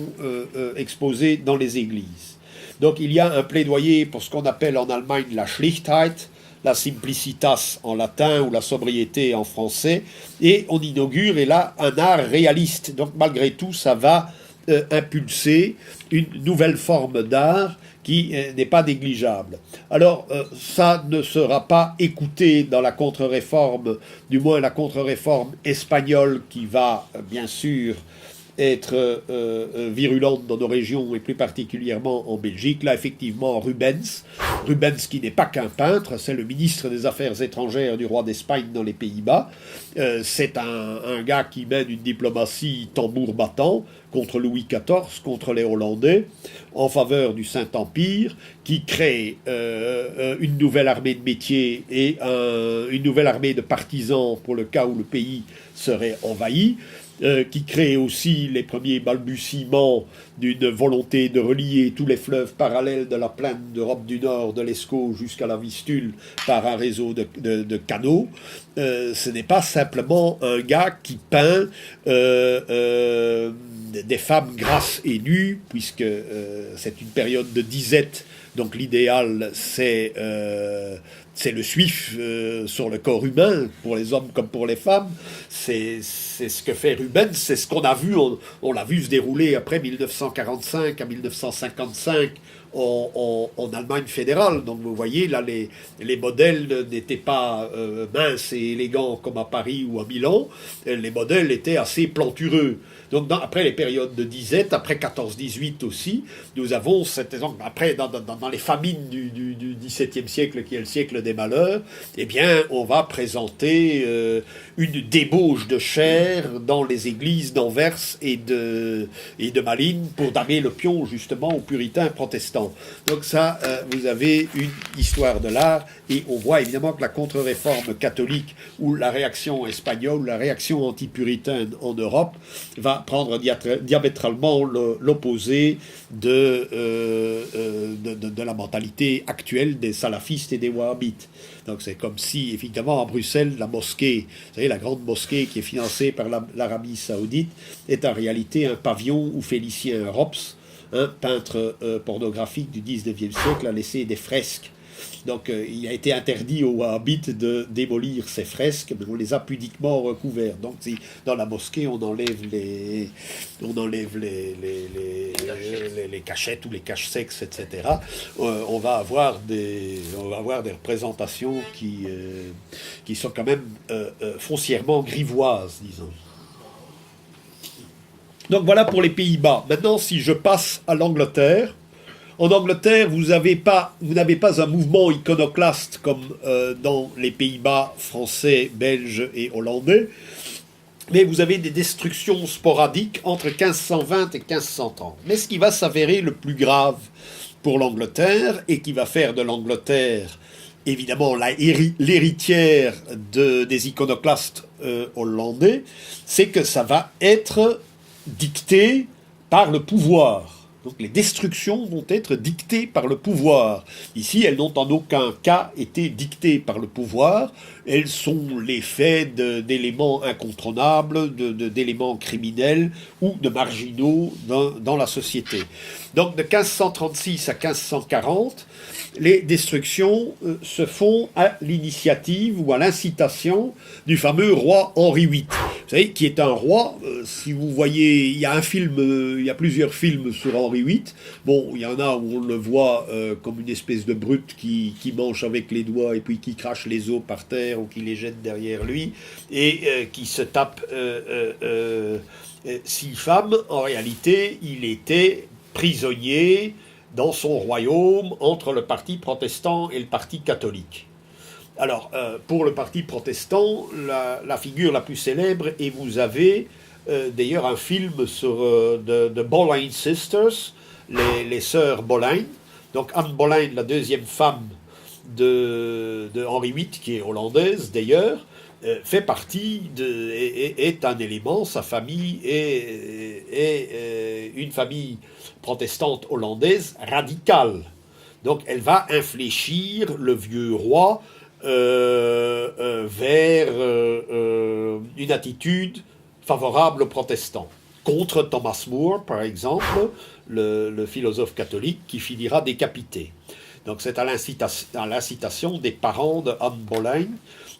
exposés dans les églises. » Donc il y a un plaidoyer pour ce qu'on appelle en Allemagne la Schlichtheit, la simplicitas en latin ou la sobriété en français, et on inaugure, et là, un art réaliste. Donc malgré tout, ça va impulser une nouvelle forme d'art qui n'est pas négligeable. Alors, ça ne sera pas écouté dans la contre-réforme, du moins la contre-réforme espagnole qui va, bien sûr, être virulente dans nos régions et plus particulièrement en Belgique. Là, effectivement, Rubens qui n'est pas qu'un peintre, c'est le ministre des Affaires étrangères du roi d'Espagne dans les Pays-Bas. C'est un gars qui mène une diplomatie tambour battant contre Louis XIV, contre les Hollandais, en faveur du Saint-Empire, qui crée une nouvelle armée de métiers et une nouvelle armée de partisans pour le cas où le pays serait envahi, qui crée aussi les premiers balbutiements d'une volonté de relier tous les fleuves parallèles de la plaine d'Europe du Nord, de l'Escaut jusqu'à la Vistule, par un réseau de canaux. Ce n'est pas simplement un gars qui peint des femmes grasses et nues, puisque c'est une période de disette, donc l'idéal c'est le suif sur le corps humain, pour les hommes comme pour les femmes. C'est ce que fait Rubens, c'est ce qu'on a vu, on l'a vu se dérouler après 1945 à 1955 en Allemagne fédérale. Donc vous voyez, là, les modèles n'étaient pas minces et élégants comme à Paris ou à Milan, les modèles étaient assez plantureux. Donc après les périodes de disette, après 14-18 aussi, nous avons cette après dans les famines du XVIIe siècle, qui est le siècle des malheurs, eh bien on va présenter une débauche de chair dans les églises d'Anvers et de Malines pour damer le pion justement aux puritains protestants. Donc ça, vous avez une histoire de l'art, et on voit évidemment que la contre-réforme catholique ou la réaction espagnole, ou la réaction anti-puritaine en Europe va prendre diamétralement l'opposé de la mentalité actuelle des salafistes et des wahhabites. Donc c'est comme si, évidemment, à Bruxelles, la mosquée, vous savez, la grande mosquée qui est financée par l'Arabie Saoudite, est en réalité un pavillon où Félicien Rops, un peintre pornographique du 19e siècle, a laissé des fresques. Donc il a été interdit aux wahhabites de démolir ces fresques, mais on les a pudiquement recouvertes. Donc si dans la mosquée on enlève les cachettes ou les cache-sexes, etc., on va avoir des représentations qui sont quand même foncièrement grivoises, disons. Donc voilà pour les Pays-Bas. Maintenant, si je passe à l'Angleterre, en Angleterre, vous n'avez pas un mouvement iconoclaste comme dans les Pays-Bas français, belges et hollandais, mais vous avez des destructions sporadiques entre 1520 et 1530. Mais ce qui va s'avérer le plus grave pour l'Angleterre, et qui va faire de l'Angleterre évidemment l'héritière des iconoclastes hollandais, c'est que ça va être dicté par le pouvoir. Donc les destructions vont être dictées par le pouvoir. Ici, elles n'ont en aucun cas été dictées par le pouvoir. Elles sont l'effet d'éléments incontournables, d'éléments criminels ou de marginaux dans la société. Donc de 1536 à 1540, les destructions se font à l'initiative ou à l'incitation du fameux roi Henri VIII. Vous savez, qui est un roi, si vous voyez, il y a plusieurs films sur Henri VIII. Bon, il y en a où on le voit comme une espèce de brute qui mange avec les doigts et puis qui crache les os par terre ou qui les jette derrière lui et qui se tape 6 femmes. En réalité, il était prisonnier dans son royaume entre le parti protestant et le parti catholique. Alors, pour le parti protestant, la figure la plus célèbre, et vous avez d'ailleurs un film de Boleyn Sisters, les sœurs Boleyn. Donc Anne Boleyn, la deuxième femme de Henri VIII, qui est hollandaise d'ailleurs, fait partie est un élément, sa famille est une famille protestante hollandaise radicale. Donc elle va infléchir le vieux roi vers une attitude favorable aux protestants, contre Thomas More, par exemple, le philosophe catholique qui finira décapité. Donc c'est à l'incitation des parents de Anne Boleyn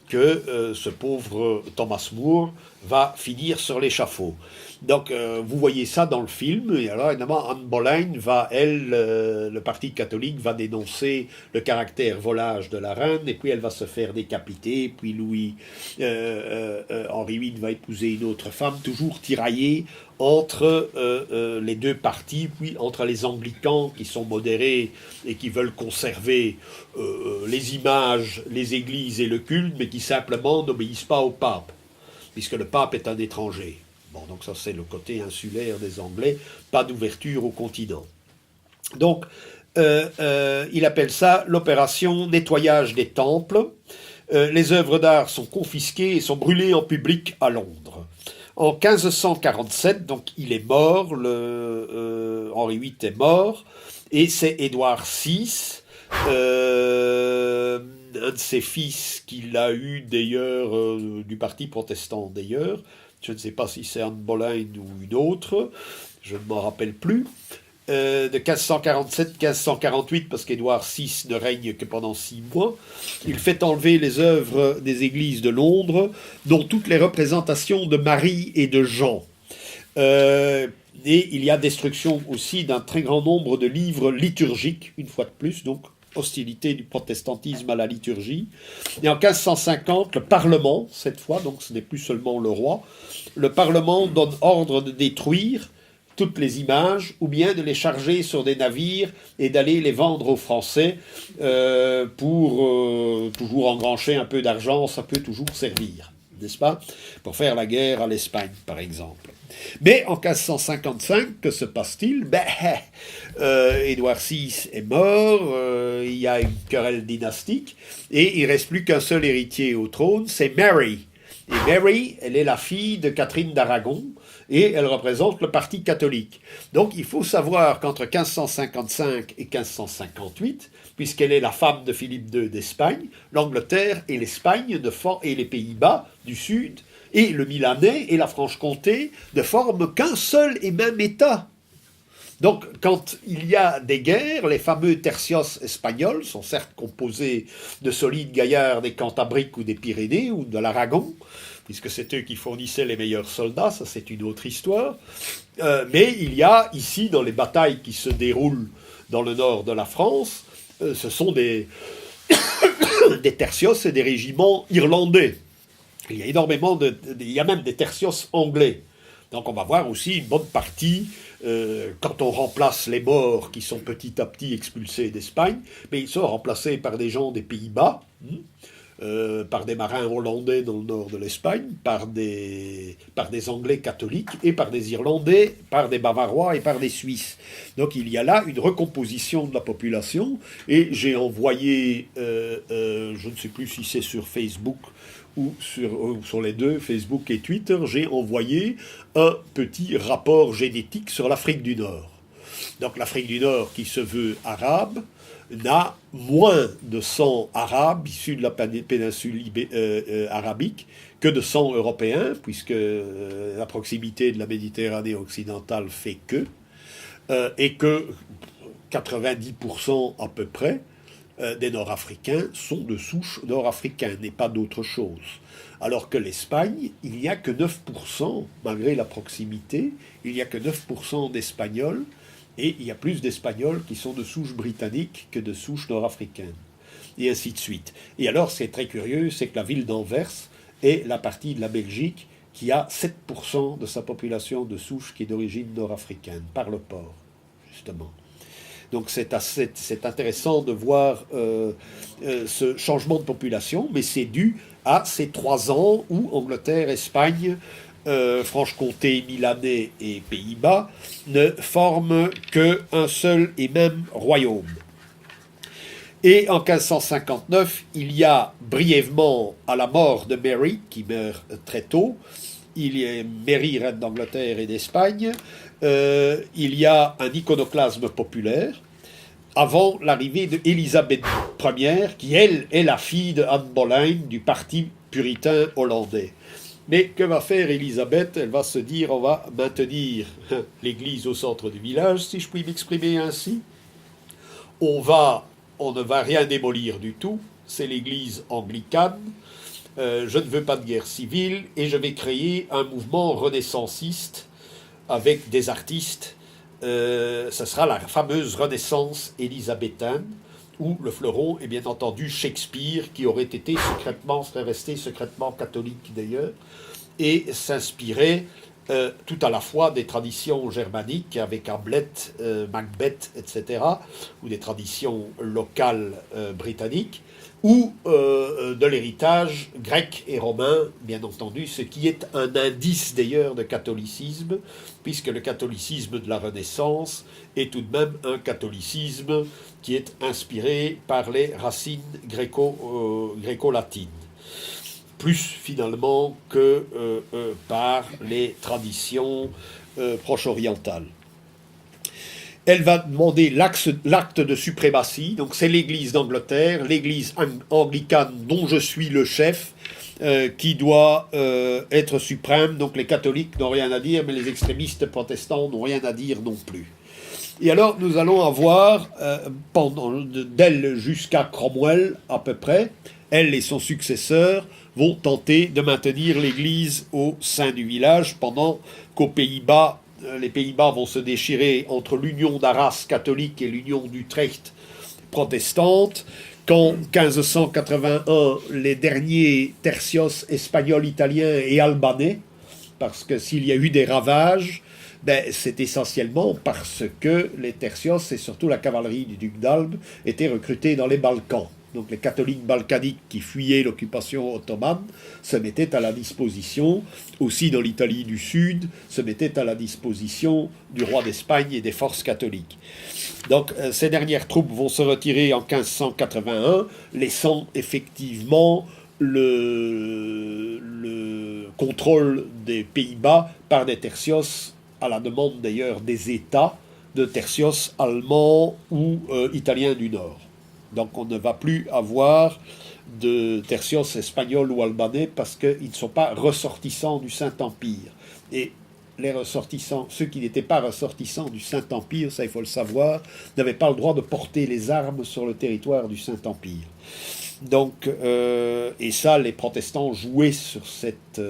que ce pauvre Thomas More va finir sur l'échafaud. Donc vous voyez ça dans le film, et alors évidemment Anne Boleyn va, elle, le parti catholique va dénoncer le caractère volage de la reine, et puis elle va se faire décapiter, puis Henri VIII va épouser une autre femme, toujours tiraillée entre les deux partis, puis entre les anglicans qui sont modérés et qui veulent conserver les images, les églises et le culte, mais qui simplement n'obéissent pas au pape, puisque le pape est un étranger. Bon, donc ça c'est le côté insulaire des Anglais, pas d'ouverture au continent. Donc, il appelle ça l'opération nettoyage des temples. Les œuvres d'art sont confisquées et sont brûlées en public à Londres. En 1547, donc il est mort, Henri VIII est mort, et c'est Édouard VI, un de ses fils qu'il a eu d'ailleurs du parti protestant d'ailleurs, je ne sais pas si c'est Anne Boleyn ou une autre, je ne m'en rappelle plus, de 1547-1548, parce qu'Édouard VI ne règne que pendant 6 mois, il fait enlever les œuvres des églises de Londres, dont toutes les représentations de Marie et de Jean. Et il y a destruction aussi d'un très grand nombre de livres liturgiques, une fois de plus, donc hostilité du protestantisme à la liturgie. Et en 1550, le Parlement, cette fois, donc ce n'est plus seulement le roi, le Parlement donne ordre de détruire toutes les images, ou bien de les charger sur des navires et d'aller les vendre aux Français pour toujours engrancher un peu d'argent, ça peut toujours servir, n'est-ce pas, pour faire la guerre à l'Espagne, par exemple. Mais en 1555, que se passe-t-il? Édouard VI est mort, il y a une querelle dynastique, et il ne reste plus qu'un seul héritier au trône, c'est Mary. Et Mary, elle est la fille de Catherine d'Aragon, et elle représente le parti catholique. Donc il faut savoir qu'entre 1555 et 1558, puisqu'elle est la femme de Philippe II d'Espagne, l'Angleterre et l'Espagne et les Pays-Bas du Sud, et le Milanais et la Franche-Comté ne forment qu'un seul et même État. Donc, quand il y a des guerres, les fameux tercios espagnols sont certes composés de solides gaillards des Cantabriques ou des Pyrénées ou de l'Aragon, puisque c'est eux qui fournissaient les meilleurs soldats, ça c'est une autre histoire. Mais il y a ici, dans les batailles qui se déroulent dans le nord de la France, ce sont des tercios et des régiments irlandais. Il y a énormément il y a même des tercios anglais. Donc on va voir aussi une bonne partie, quand on remplace les morts qui sont petit à petit expulsés d'Espagne, mais ils sont remplacés par des gens des Pays-Bas, par des marins hollandais dans le nord de l'Espagne, par des Anglais catholiques, et par des Irlandais, par des Bavarois et par des Suisses. Donc il y a là une recomposition de la population, et j'ai envoyé, je ne sais plus si c'est sur Facebook, ou sur les deux, Facebook et Twitter, j'ai envoyé un petit rapport génétique sur l'Afrique du Nord. Donc l'Afrique du Nord, qui se veut arabe, n'a moins de sang arabe issu de la péninsule arabique que de sang européen, puisque la proximité de la Méditerranée occidentale fait que, et que 90% à peu près des Nord-Africains sont de souche nord-africaine et pas d'autre chose. Alors que l'Espagne, il n'y a que 9%, malgré la proximité, il n'y a que 9% d'Espagnols, et il y a plus d'Espagnols qui sont de souche britannique que de souche nord-africaine, et ainsi de suite. Et alors, ce qui est très curieux, c'est que la ville d'Anvers est la partie de la Belgique qui a 7% de sa population de souche qui est d'origine nord-africaine, par le port, justement. Donc c'est intéressant de voir ce changement de population, mais c'est dû à ces 3 ans où Angleterre, Espagne Franche-Comté, Milanais et Pays-Bas, ne forment qu'un seul et même royaume. Et en 1559, il y a brièvement, à la mort de Mary, qui meurt très tôt, il y a Mary, reine d'Angleterre et d'Espagne, il y a un iconoclasme populaire, avant l'arrivée d'Élisabeth Ier, qui, elle, est la fille de Anne Boleyn, du parti puritain hollandais. Mais que va faire Élisabeth? Elle va se dire, on va maintenir l'église au centre du village, si je puis m'exprimer ainsi. On ne va rien démolir du tout, c'est l'église anglicane. Je ne veux pas de guerre civile et je vais créer un mouvement renaissanciste avec des artistes. Ce sera la fameuse Renaissance élisabéthaine, où le fleuron est bien entendu Shakespeare, qui serait resté secrètement catholique d'ailleurs, et s'inspirait tout à la fois des traditions germaniques avec Hamlet, Macbeth, etc., ou des traditions locales britanniques, ou de l'héritage grec et romain, bien entendu, ce qui est un indice d'ailleurs de catholicisme, puisque le catholicisme de la Renaissance est tout de même un catholicisme qui est inspiré par les racines gréco-latines, plus finalement que par les traditions proche-orientales. Elle va demander l'acte de suprématie, donc c'est l'Église d'Angleterre, l'Église anglicane dont je suis le chef, qui doit être suprême, donc les catholiques n'ont rien à dire, mais les extrémistes protestants n'ont rien à dire non plus. Et alors nous allons avoir, d'elle jusqu'à Cromwell à peu près, elle et son successeur vont tenter de maintenir l'Église au sein du village, pendant qu'aux Pays-Bas, les Pays-Bas vont se déchirer entre l'union d'Arras catholique et l'union d'Utrecht protestante, qu'en 1581, les derniers tertios espagnols, italiens et albanais, parce que s'il y a eu des ravages, c'est essentiellement parce que les tertios, et surtout la cavalerie du duc d'Albe, étaient recrutés dans les Balkans. Donc les catholiques balkaniques qui fuyaient l'occupation ottomane se mettaient à la disposition, aussi dans l'Italie du Sud, se mettaient à la disposition du roi d'Espagne et des forces catholiques. Donc ces dernières troupes vont se retirer en 1581, laissant effectivement le contrôle des Pays-Bas par des tertios, à la demande d'ailleurs des États, de tertios allemands ou italiens du Nord. Donc on ne va plus avoir de tertios espagnols ou albanais parce qu'ils ne sont pas ressortissants du Saint-Empire. Et les ressortissants, ceux qui n'étaient pas ressortissants du Saint-Empire, ça il faut le savoir, n'avaient pas le droit de porter les armes sur le territoire du Saint-Empire. Donc, et ça, les protestants jouaient sur cette...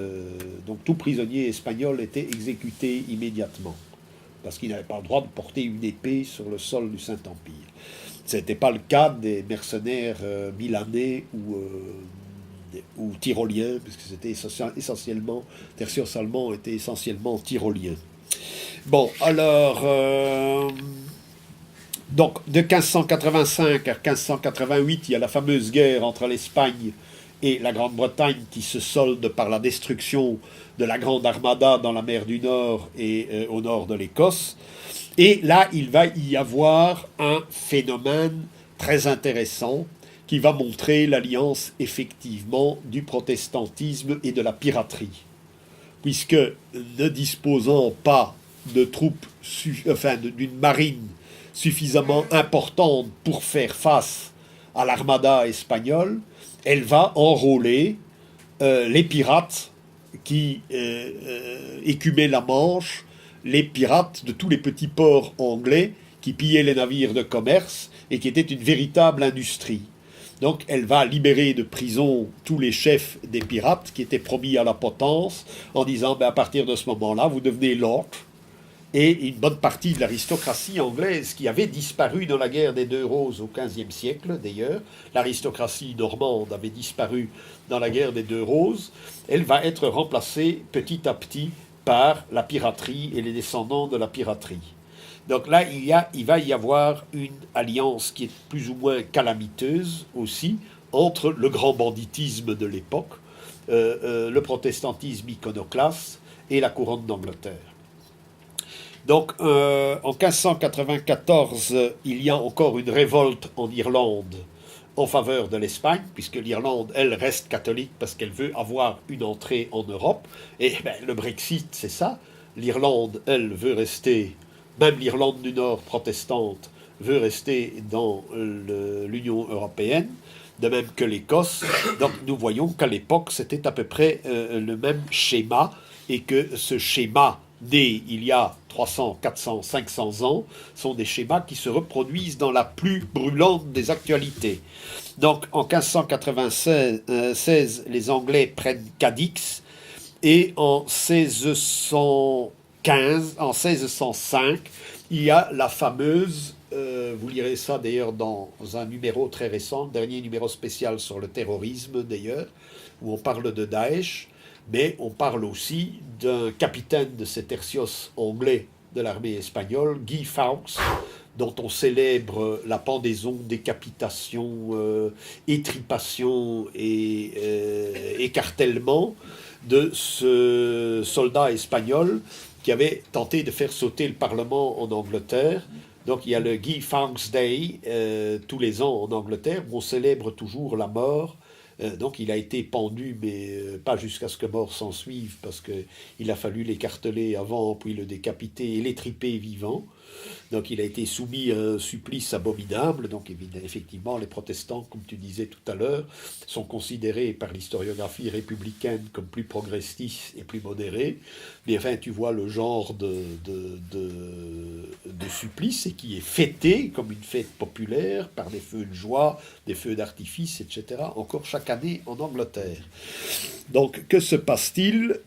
donc tout prisonnier espagnol était exécuté immédiatement, parce qu'il n'avait pas le droit de porter une épée sur le sol du Saint-Empire. Ce n'était pas le cas des mercenaires milanais ou tyroliens, puisque c'était essentiellement, tertios allemands étaient essentiellement tyroliens. Bon, alors, donc de 1585 à 1588, il y a la fameuse guerre entre l'Espagne et la Grande-Bretagne qui se solde par la destruction de la Grande Armada dans la mer du Nord et au nord de l'Écosse. Et là, il va y avoir un phénomène très intéressant qui va montrer l'alliance effectivement du protestantisme et de la piraterie. Puisque ne disposant pas de troupes, d'une marine suffisamment importante pour faire face à l'armada espagnole, elle va enrôler les pirates qui écumaient la Manche, les pirates de tous les petits ports anglais qui pillaient les navires de commerce et qui étaient une véritable industrie. Donc elle va libérer de prison tous les chefs des pirates qui étaient promis à la potence en disant à partir de ce moment-là, vous devenez lord. Et une bonne partie de l'aristocratie anglaise qui avait disparu dans la guerre des Deux Roses au XVe siècle, d'ailleurs, l'aristocratie normande avait disparu dans la guerre des Deux Roses, elle va être remplacée petit à petit par la piraterie et les descendants de la piraterie. Donc là, il va y avoir une alliance qui est plus ou moins calamiteuse aussi entre le grand banditisme de l'époque, le protestantisme iconoclaste et la couronne d'Angleterre. Donc, en 1594, il y a encore une révolte en Irlande en faveur de l'Espagne, puisque l'Irlande, elle, reste catholique parce qu'elle veut avoir une entrée en Europe. Et ben, le Brexit, c'est ça. L'Irlande, elle, veut rester, même l'Irlande du Nord protestante, veut rester dans l'Union européenne, de même que l'Écosse. Donc nous voyons qu'à l'époque, c'était à peu près le même schéma, et que ce schéma, né il y a 300, 400, 500 ans, sont des schémas qui se reproduisent dans la plus brûlante des actualités. Donc en 1596, les Anglais prennent Cadix, et en 1615, en 1605, il y a la fameuse, vous lirez ça d'ailleurs dans un numéro très récent, dernier numéro spécial sur le terrorisme d'ailleurs, où on parle de Daesh, mais on parle aussi d'un capitaine de ces tertios anglais de l'armée espagnole, Guy Fawkes, dont on célèbre la pendaison, décapitation, étripation et écartèlement de ce soldat espagnol qui avait tenté de faire sauter le Parlement en Angleterre. Donc il y a le Guy Fawkes Day tous les ans en Angleterre, où on célèbre toujours la mort. Donc il a été pendu, mais pas jusqu'à ce que mort s'en suive, parce qu'il a fallu l'écarteler avant, puis le décapiter et l'étriper vivant. Donc il a été soumis à un supplice abominable. Donc effectivement, les protestants, comme tu disais tout à l'heure, sont considérés par l'historiographie républicaine comme plus progressistes et plus modérés. Mais enfin, tu vois le genre de supplice, et qui est fêté comme une fête populaire par des feux de joie, des feux d'artifice, etc., encore chaque année en Angleterre. Donc que se passe-t-il?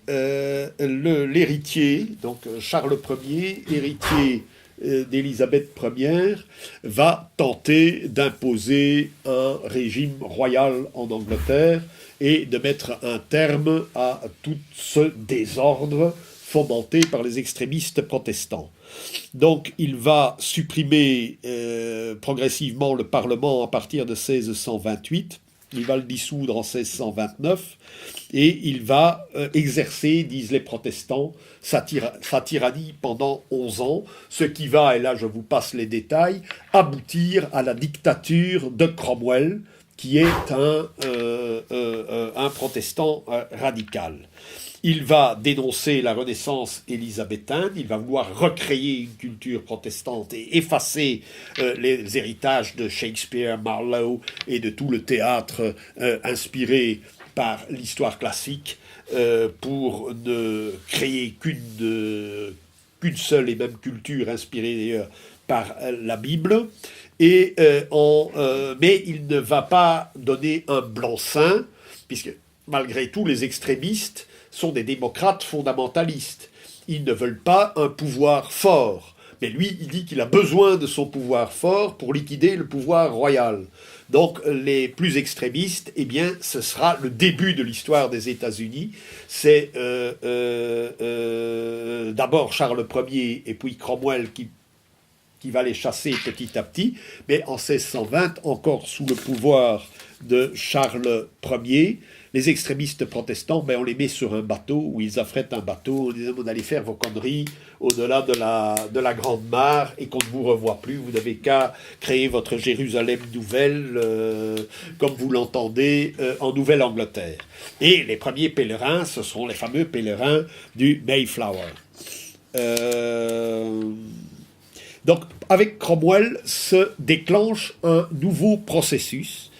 L'héritier, donc Charles Ier, héritier d'Élisabeth Ier, va tenter d'imposer un régime royal en Angleterre et de mettre un terme à tout ce désordre fomenté par les extrémistes protestants. Donc il va supprimer progressivement le Parlement à partir de 1628, il va le dissoudre en 1629, et il va exercer, disent les protestants, sa tyrannie pendant 11 ans, ce qui va, et là je vous passe les détails, aboutir à la dictature de Cromwell, qui est un protestant radical. Il va dénoncer la Renaissance élisabéthaine, il va vouloir recréer une culture protestante et effacer les héritages de Shakespeare, Marlowe et de tout le théâtre inspiré par l'histoire classique, pour ne créer qu'une seule et même culture inspirée d'ailleurs par la Bible. Mais il ne va pas donner un blanc-seing, puisque malgré tout les extrémistes sont des démocrates fondamentalistes. Ils ne veulent pas un pouvoir fort. Mais lui, il dit qu'il a besoin de son pouvoir fort pour liquider le pouvoir royal. Donc les plus extrémistes, eh bien, ce sera le début de l'histoire des États-Unis. C'est d'abord Charles Ier et puis Cromwell qui va les chasser petit à petit. Mais en 1620, encore sous le pouvoir de Charles Ier, les extrémistes protestants, on les met sur un bateau, où ils affrètent un bateau, en disant vous allez faire vos conneries au-delà de la Grande Mare, et qu'on ne vous revoit plus, vous n'avez qu'à créer votre Jérusalem nouvelle, comme vous l'entendez, en Nouvelle-Angleterre. Et les premiers pèlerins, ce seront les fameux pèlerins du Mayflower. Donc, avec Cromwell se déclenche un nouveau processus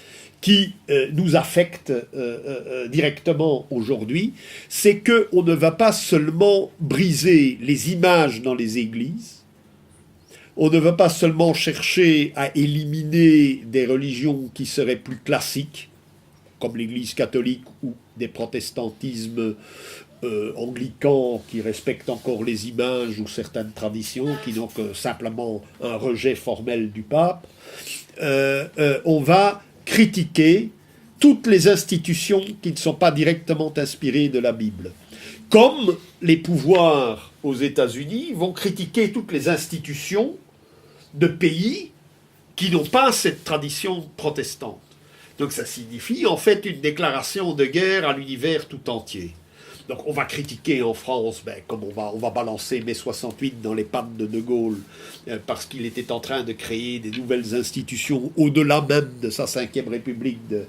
qui nous affecte directement aujourd'hui, c'est qu'on ne va pas seulement briser les images dans les églises, on ne va pas seulement chercher à éliminer des religions qui seraient plus classiques, comme l'Église catholique ou des protestantismes anglicans qui respectent encore les images ou certaines traditions, qui n'ont que simplement un rejet formel du pape. On va critiquer toutes les institutions qui ne sont pas directement inspirées de la Bible. Comme les pouvoirs aux États-Unis vont critiquer toutes les institutions de pays qui n'ont pas cette tradition protestante. Donc ça signifie en fait une déclaration de guerre à l'univers tout entier. Donc on va critiquer en France, comme on va balancer mai 68 dans les pattes de Gaulle, parce qu'il était en train de créer des nouvelles institutions au-delà même de sa 5e République de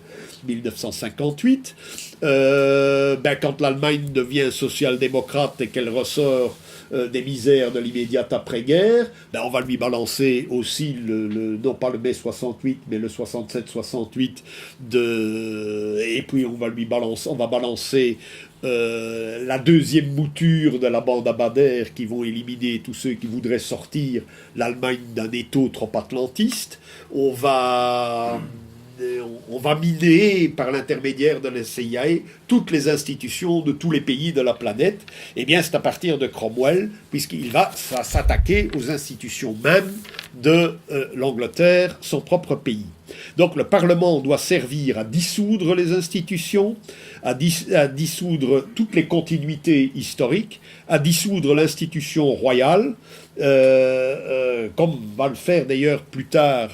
1958. Quand l'Allemagne devient social-démocrate et qu'elle ressort des misères de l'immédiate après-guerre, on va lui balancer aussi, non pas le mai 68, mais le 67-68, et puis on va balancer la deuxième mouture de la bande à Bader qui vont éliminer tous ceux qui voudraient sortir l'Allemagne d'un étau trop atlantiste. On va miner par l'intermédiaire de la CIA toutes les institutions de tous les pays de la planète. Eh bien, c'est à partir de Cromwell, puisqu'il va s'attaquer aux institutions mêmes de l'Angleterre, son propre pays. Donc le Parlement doit servir à dissoudre les institutions, à dissoudre toutes les continuités historiques, à dissoudre l'institution royale, comme va le faire d'ailleurs plus tard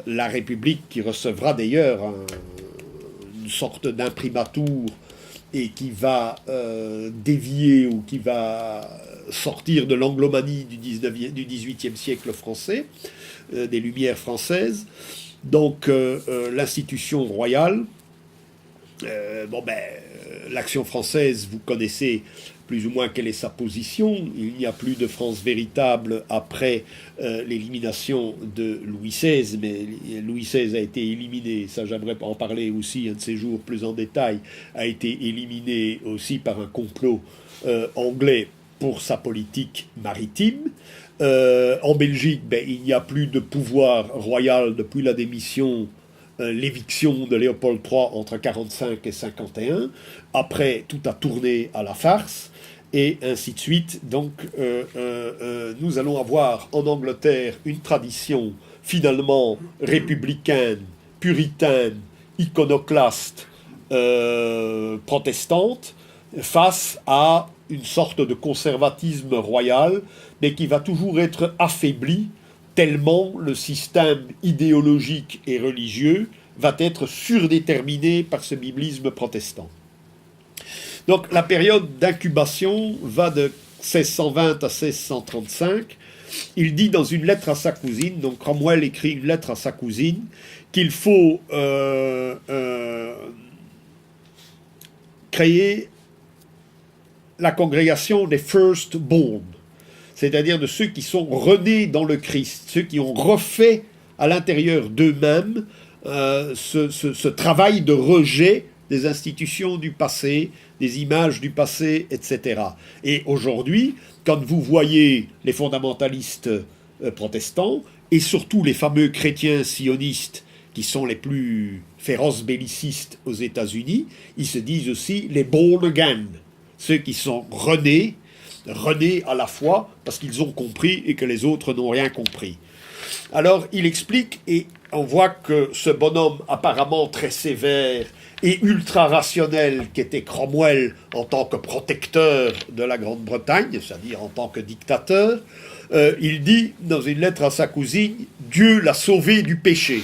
la République, qui recevra d'ailleurs une sorte d'imprimatur et qui va dévier ou qui va sortir de l'anglomanie du 18e siècle français, des Lumières françaises. Donc l'institution royale, l'Action française, vous connaissez plus ou moins quelle est sa position. Il n'y a plus de France véritable après l'élimination de Louis XVI, mais Louis XVI a été éliminé, ça j'aimerais en parler aussi un de ces jours plus en détail, a été éliminé aussi par un complot anglais pour sa politique maritime. En Belgique, il n'y a plus de pouvoir royal depuis la démission, l'éviction de Léopold III entre 1945 et 1951. Après, tout a tourné à la farce, et ainsi de suite. Donc, nous allons avoir en Angleterre une tradition finalement républicaine, puritaine, iconoclaste, protestante, face à une sorte de conservatisme royal, mais qui va toujours être affaibli tellement le système idéologique et religieux va être surdéterminé par ce biblisme protestant. Donc la période d'incubation va de 1620 à 1635. Il dit dans une lettre à sa cousine, donc Cromwell écrit une lettre à sa cousine, qu'il faut créer la congrégation des firstborn, c'est-à-dire de ceux qui sont renés dans le Christ, ceux qui ont refait à l'intérieur d'eux-mêmes ce travail de rejet des institutions du passé, des images du passé, etc. Et aujourd'hui, quand vous voyez les fondamentalistes protestants, et surtout les fameux chrétiens sionistes, qui sont les plus féroces bellicistes aux États-Unis, ils se disent aussi les born again, ceux qui sont renés à la fois parce qu'ils ont compris et que les autres n'ont rien compris. Alors il explique, et on voit que ce bonhomme apparemment très sévère et ultra rationnel qu'était Cromwell en tant que protecteur de la Grande-Bretagne, c'est-à-dire en tant que dictateur, il dit dans une lettre à sa cousine « Dieu l'a sauvé du péché ».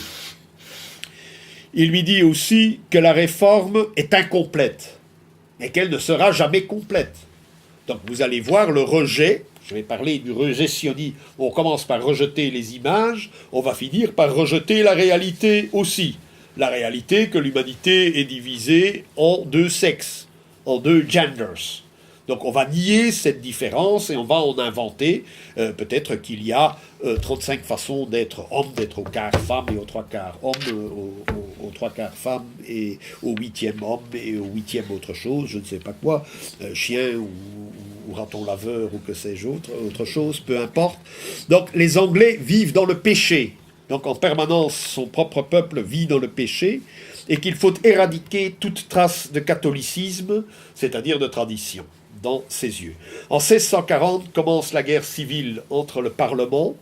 Il lui dit aussi que la réforme est incomplète et qu'elle ne sera jamais complète. Donc vous allez voir le rejet, je vais parler du rejet sioniste, on commence par rejeter les images, on va finir par rejeter la réalité aussi. La réalité que l'humanité est divisée en deux sexes, en deux genders. Donc on va nier cette différence et on va en inventer. Peut-être qu'il y a 35 façons d'être homme, d'être au quart femme et aux trois quarts homme, aux trois quarts femme et au 8e homme et au 8e autre chose, je ne sais pas quoi, chien ou raton laveur ou que sais-je autre chose, peu importe. Donc les Anglais vivent dans le péché. Donc en permanence, son propre peuple vit dans le péché et qu'il faut éradiquer toute trace de catholicisme, c'est-à-dire de tradition, dans ses yeux. En 1640 commence la guerre civile entre le Parlement,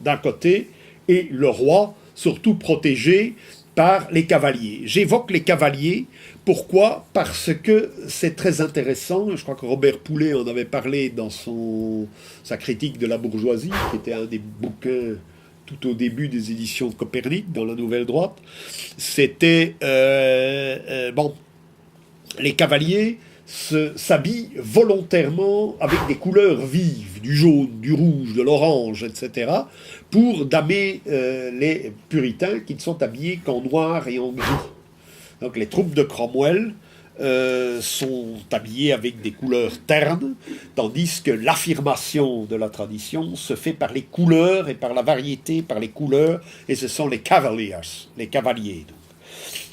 d'un côté, et le roi, surtout protégé par les cavaliers. J'évoque les cavaliers, pourquoi ? Parce que c'est très intéressant, je crois que Robert Poulet en avait parlé dans sa critique de la bourgeoisie, qui était un des bouquins tout au début des éditions de Copernic, dans la Nouvelle Droite. C'était, les cavaliers, s'habille volontairement avec des couleurs vives, du jaune, du rouge, de l'orange, etc., pour damer les puritains qui ne sont habillés qu'en noir et en gris. Donc les troupes de Cromwell sont habillées avec des couleurs ternes, tandis que l'affirmation de la tradition se fait par les couleurs et par la variété, par les couleurs, et ce sont les cavaliers, les cavaliers.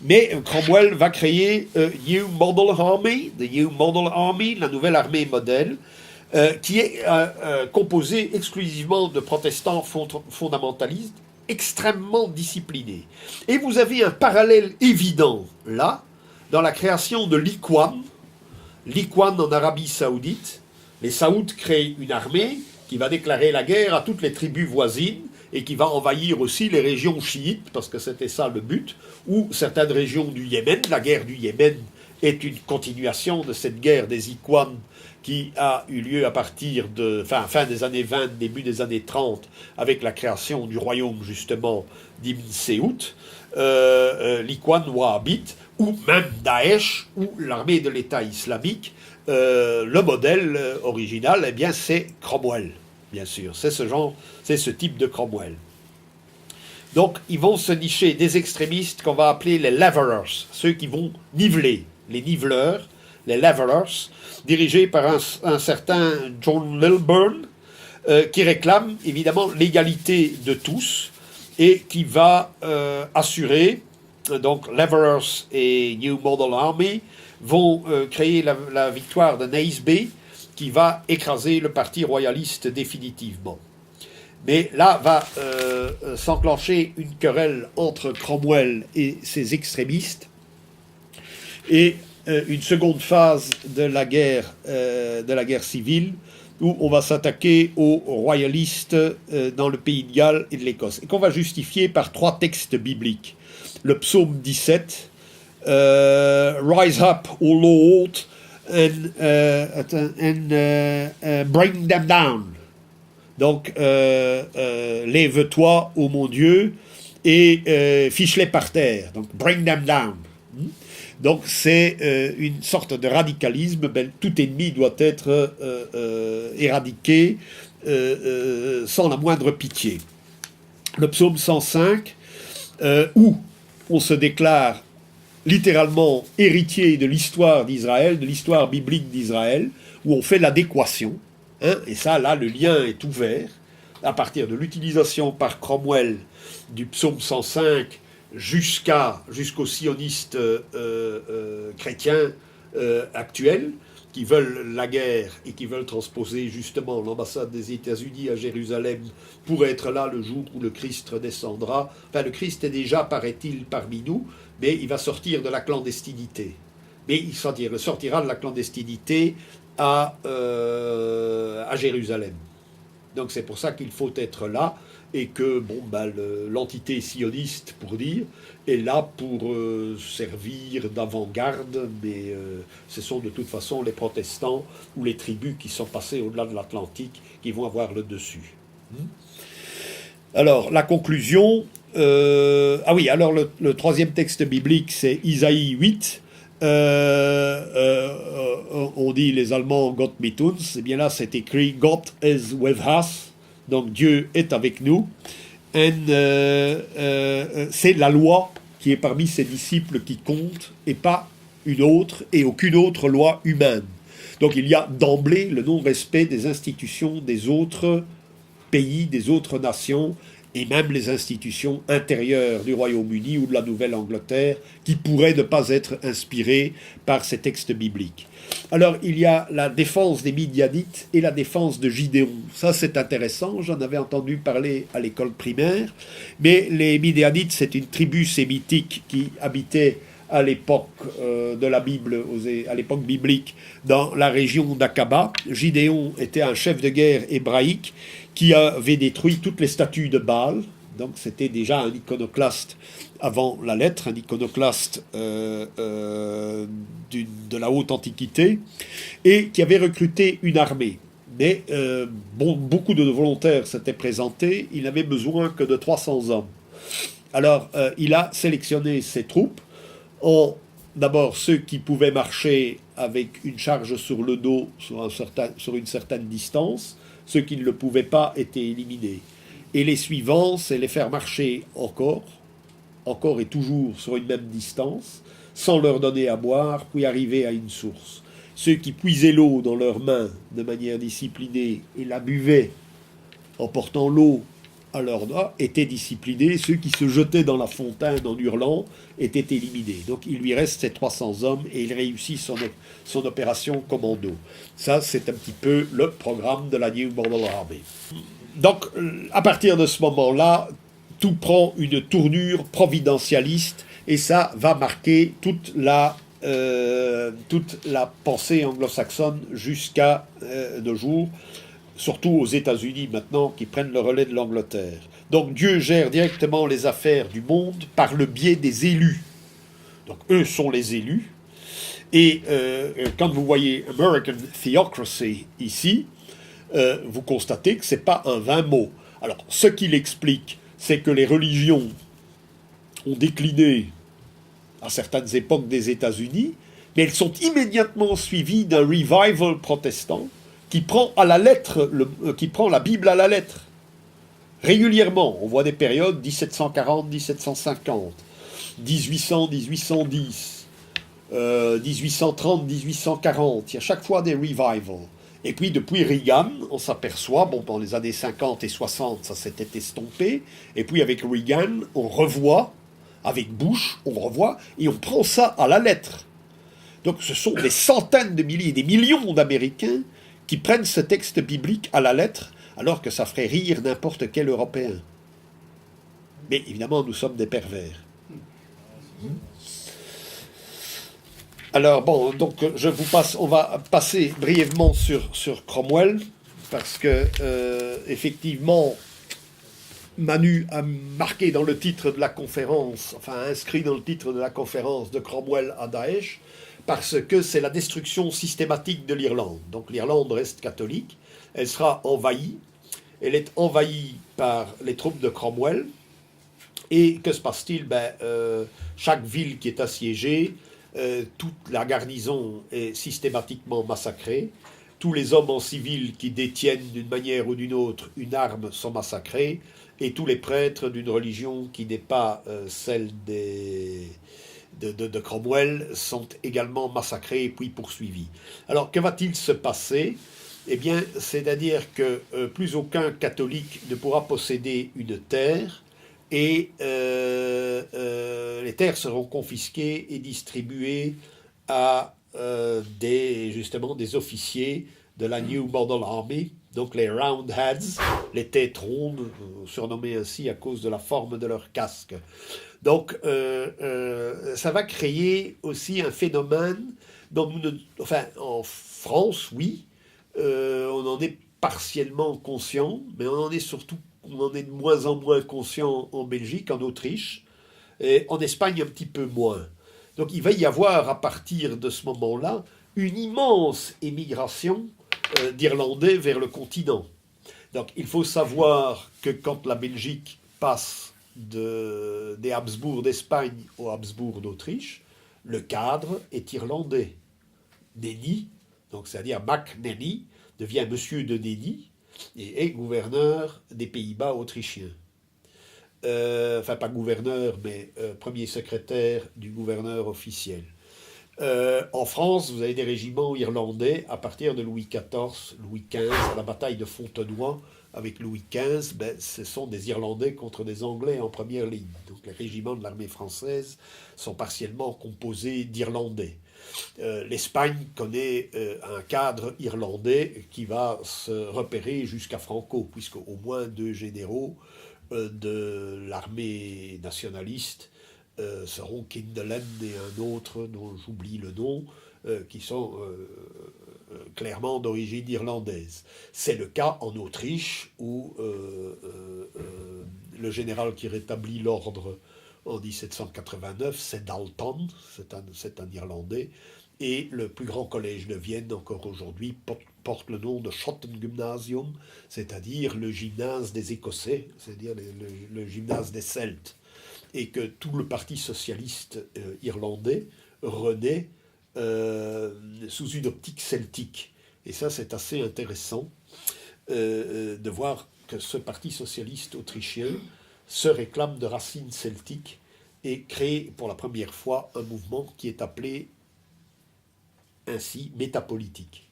Mais Cromwell va créer New Model Army, the New Model Army, la nouvelle armée modèle, qui est composée exclusivement de protestants fondamentalistes, extrêmement disciplinés. Et vous avez un parallèle évident là, dans la création de l'Ikhwan en Arabie Saoudite. Les Saouds créent une armée qui va déclarer la guerre à toutes les tribus voisines et qui va envahir aussi les régions chiites, parce que c'était ça le but, ou certaines régions du Yémen. La guerre du Yémen est une continuation de cette guerre des Ikhwan qui a eu lieu à partir de fin des années 20, début des années 30, avec la création du royaume justement d'Ibn Saoud, l'Ikhwan wahhabite, ou même Daesh, ou l'armée de l'État islamique. Le modèle original, eh bien, c'est Cromwell, bien sûr. C'est ce type de Cromwell. Donc, ils vont se nicher des extrémistes qu'on va appeler les levelers, ceux qui vont niveler, les niveleurs, les levelers, dirigés par un certain John Lilburn, qui réclame évidemment l'égalité de tous et qui va assurer, donc Levelers et New Model Army vont créer la victoire de Naseby, qui va écraser le parti royaliste définitivement. Mais là va s'enclencher une querelle entre Cromwell et ses extrémistes, et une seconde phase de la guerre civile, où on va s'attaquer aux royalistes dans le pays de Galles et de l'Écosse, et qu'on va justifier par 3 textes bibliques. Le psaume 17, Rise up, O Lord, and bring them down. Donc, lève-toi, ô mon Dieu, et fiche-les par terre. Donc, bring them down. Donc, c'est une sorte de radicalisme. Ben, tout ennemi doit être éradiqué sans la moindre pitié. Le psaume 105, où on se déclare littéralement héritier de l'histoire d'Israël, de l'histoire biblique d'Israël, où on fait l'adéquation. Et ça, là, le lien est ouvert à partir de l'utilisation par Cromwell du psaume 105 jusqu'aux sionistes chrétiens actuels qui veulent la guerre et qui veulent transposer justement l'ambassade des États-Unis à Jérusalem pour être là le jour où le Christ redescendra. Enfin, le Christ est déjà, paraît-il, parmi nous, mais il va sortir de la clandestinité. Mais il sortira de la clandestinité à Jérusalem. Donc c'est pour ça qu'il faut être là, et que l'entité sioniste, pour dire, est là pour servir d'avant-garde, mais ce sont de toute façon les protestants ou les tribus qui sont passées au-delà de l'Atlantique qui vont avoir le dessus. Alors, la conclusion... alors le troisième texte biblique, c'est Isaïe 8. On dit les Allemands Gott mit uns, et bien là c'est écrit Gott is with us, donc Dieu est avec nous. C'est la loi qui est parmi ses disciples qui compte, et pas une autre, et aucune autre loi humaine. Donc il y a d'emblée le non-respect des institutions des autres pays, des autres nations, et même les institutions intérieures du Royaume-Uni ou de la Nouvelle-Angleterre, qui pourraient ne pas être inspirées par ces textes bibliques. Alors, il y a la défense des Midianites et la défense de Gidéon. Ça, c'est intéressant, j'en avais entendu parler à l'école primaire, mais les Midianites, c'est une tribu sémitique qui habitait à l'époque de la Bible, à l'époque biblique, dans la région d'Aqaba. Gidéon était un chef de guerre hébraïque qui avait détruit toutes les statues de Baal. Donc c'était déjà un iconoclaste avant la lettre, un iconoclaste de la haute antiquité, et qui avait recruté une armée. Mais beaucoup de volontaires s'étaient présentés, il n'avait besoin que de 300 hommes. Alors il a sélectionné ses troupes en d'abord ceux qui pouvaient marcher avec une charge sur le dos sur une certaine distance, ceux qui ne le pouvaient pas étaient éliminés. Et les suivants, c'est les faire marcher encore et toujours sur une même distance, sans leur donner à boire, puis arriver à une source. Ceux qui puisaient l'eau dans leurs mains de manière disciplinée et la buvaient en portant l'eau à leurs doigts étaient disciplinés. Ceux qui se jetaient dans la fontaine en hurlant étaient éliminés. Donc il lui reste ces 300 hommes et il réussit son opération commando. Ça, c'est un petit peu le programme de la New Model Army. Donc, à partir de ce moment-là, tout prend une tournure providentialiste et ça va marquer toute la pensée anglo-saxonne jusqu'à nos jours, surtout aux États-Unis maintenant, qui prennent le relais de l'Angleterre. Donc Dieu gère directement les affaires du monde par le biais des élus. Donc eux sont les élus. Et quand vous voyez American Theocracy ici, vous constatez que ce n'est pas un vain mot. Alors, ce qu'il explique, c'est que les religions ont décliné à certaines époques des États-Unis, mais elles sont immédiatement suivies d'un revival protestant qui prend à la lettre, qui prend la Bible à la lettre. Régulièrement, on voit des périodes 1740, 1750, 1800, 1810, 1830, 1840. Il y a chaque fois des revivals. Et puis depuis Reagan, on s'aperçoit, bon, dans les années 50 et 60, ça s'était estompé. Et puis avec Reagan, on revoit, avec Bush, on revoit, et on prend ça à la lettre. Donc ce sont des centaines de milliers, des millions d'Américains qui prennent ce texte biblique à la lettre, alors que ça ferait rire n'importe quel Européen. Mais évidemment, nous sommes des pervers. Alors bon, donc on va passer brièvement sur Cromwell, parce que effectivement, Manu a marqué dans le titre de la conférence, enfin inscrit dans le titre de la conférence de Cromwell à Daesh, parce que c'est la destruction systématique de l'Irlande. Donc l'Irlande reste catholique, elle sera envahie, elle est envahie par les troupes de Cromwell, et que se passe-t-il? Chaque ville qui est assiégée, toute la garnison est systématiquement massacrée, tous les hommes en civil qui détiennent d'une manière ou d'une autre une arme sont massacrés, et tous les prêtres d'une religion qui n'est pas celle de Cromwell sont également massacrés et puis poursuivis. Alors que va-t-il se passer? Eh bien, c'est-à-dire que plus aucun catholique ne pourra posséder une terre, et les terres seront confisquées et distribuées à justement des officiers de la New Model Army, donc les Roundheads, les têtes rondes, surnommées ainsi à cause de la forme de leur casque. Donc ça va créer aussi un phénomène dont enfin en France, oui, on en est partiellement conscient, mais on en est de moins en moins conscient en Belgique, en Autriche, et en Espagne un petit peu moins. Donc il va y avoir à partir de ce moment-là une immense émigration d'Irlandais vers le continent. Donc il faut savoir que quand la Belgique passe des Habsbourg d'Espagne aux Habsbourg d'Autriche, le cadre est irlandais. Nenny, donc c'est-à-dire Mac Nenny, devient monsieur de Nenny et est gouverneur des Pays-Bas autrichiens. Enfin, pas gouverneur, mais premier secrétaire du gouverneur officiel. En France, vous avez des régiments irlandais à partir de Louis XIV, Louis XV, à la bataille de Fontenoy avec Louis XV, ce sont des Irlandais contre des Anglais en première ligne. Donc les régiments de l'armée française sont partiellement composés d'Irlandais. L'Espagne connaît un cadre irlandais qui va se repérer jusqu'à Franco, puisque au moins 2 généraux de l'armée nationaliste seront Kindelen et un autre dont j'oublie le nom, qui sont clairement d'origine irlandaise. C'est le cas en Autriche où le général qui rétablit l'ordre en 1789, c'est Dalton, c'est un Irlandais, et le plus grand collège de Vienne, encore aujourd'hui, porte le nom de Schottengymnasium, c'est-à-dire le gymnase des Écossais, c'est-à-dire le gymnase des Celtes, et que tout le parti socialiste irlandais renaît sous une optique celtique. Et ça, c'est assez intéressant de voir que ce parti socialiste autrichien se réclame de racines celtiques et crée pour la première fois un mouvement qui est appelé ainsi métapolitique.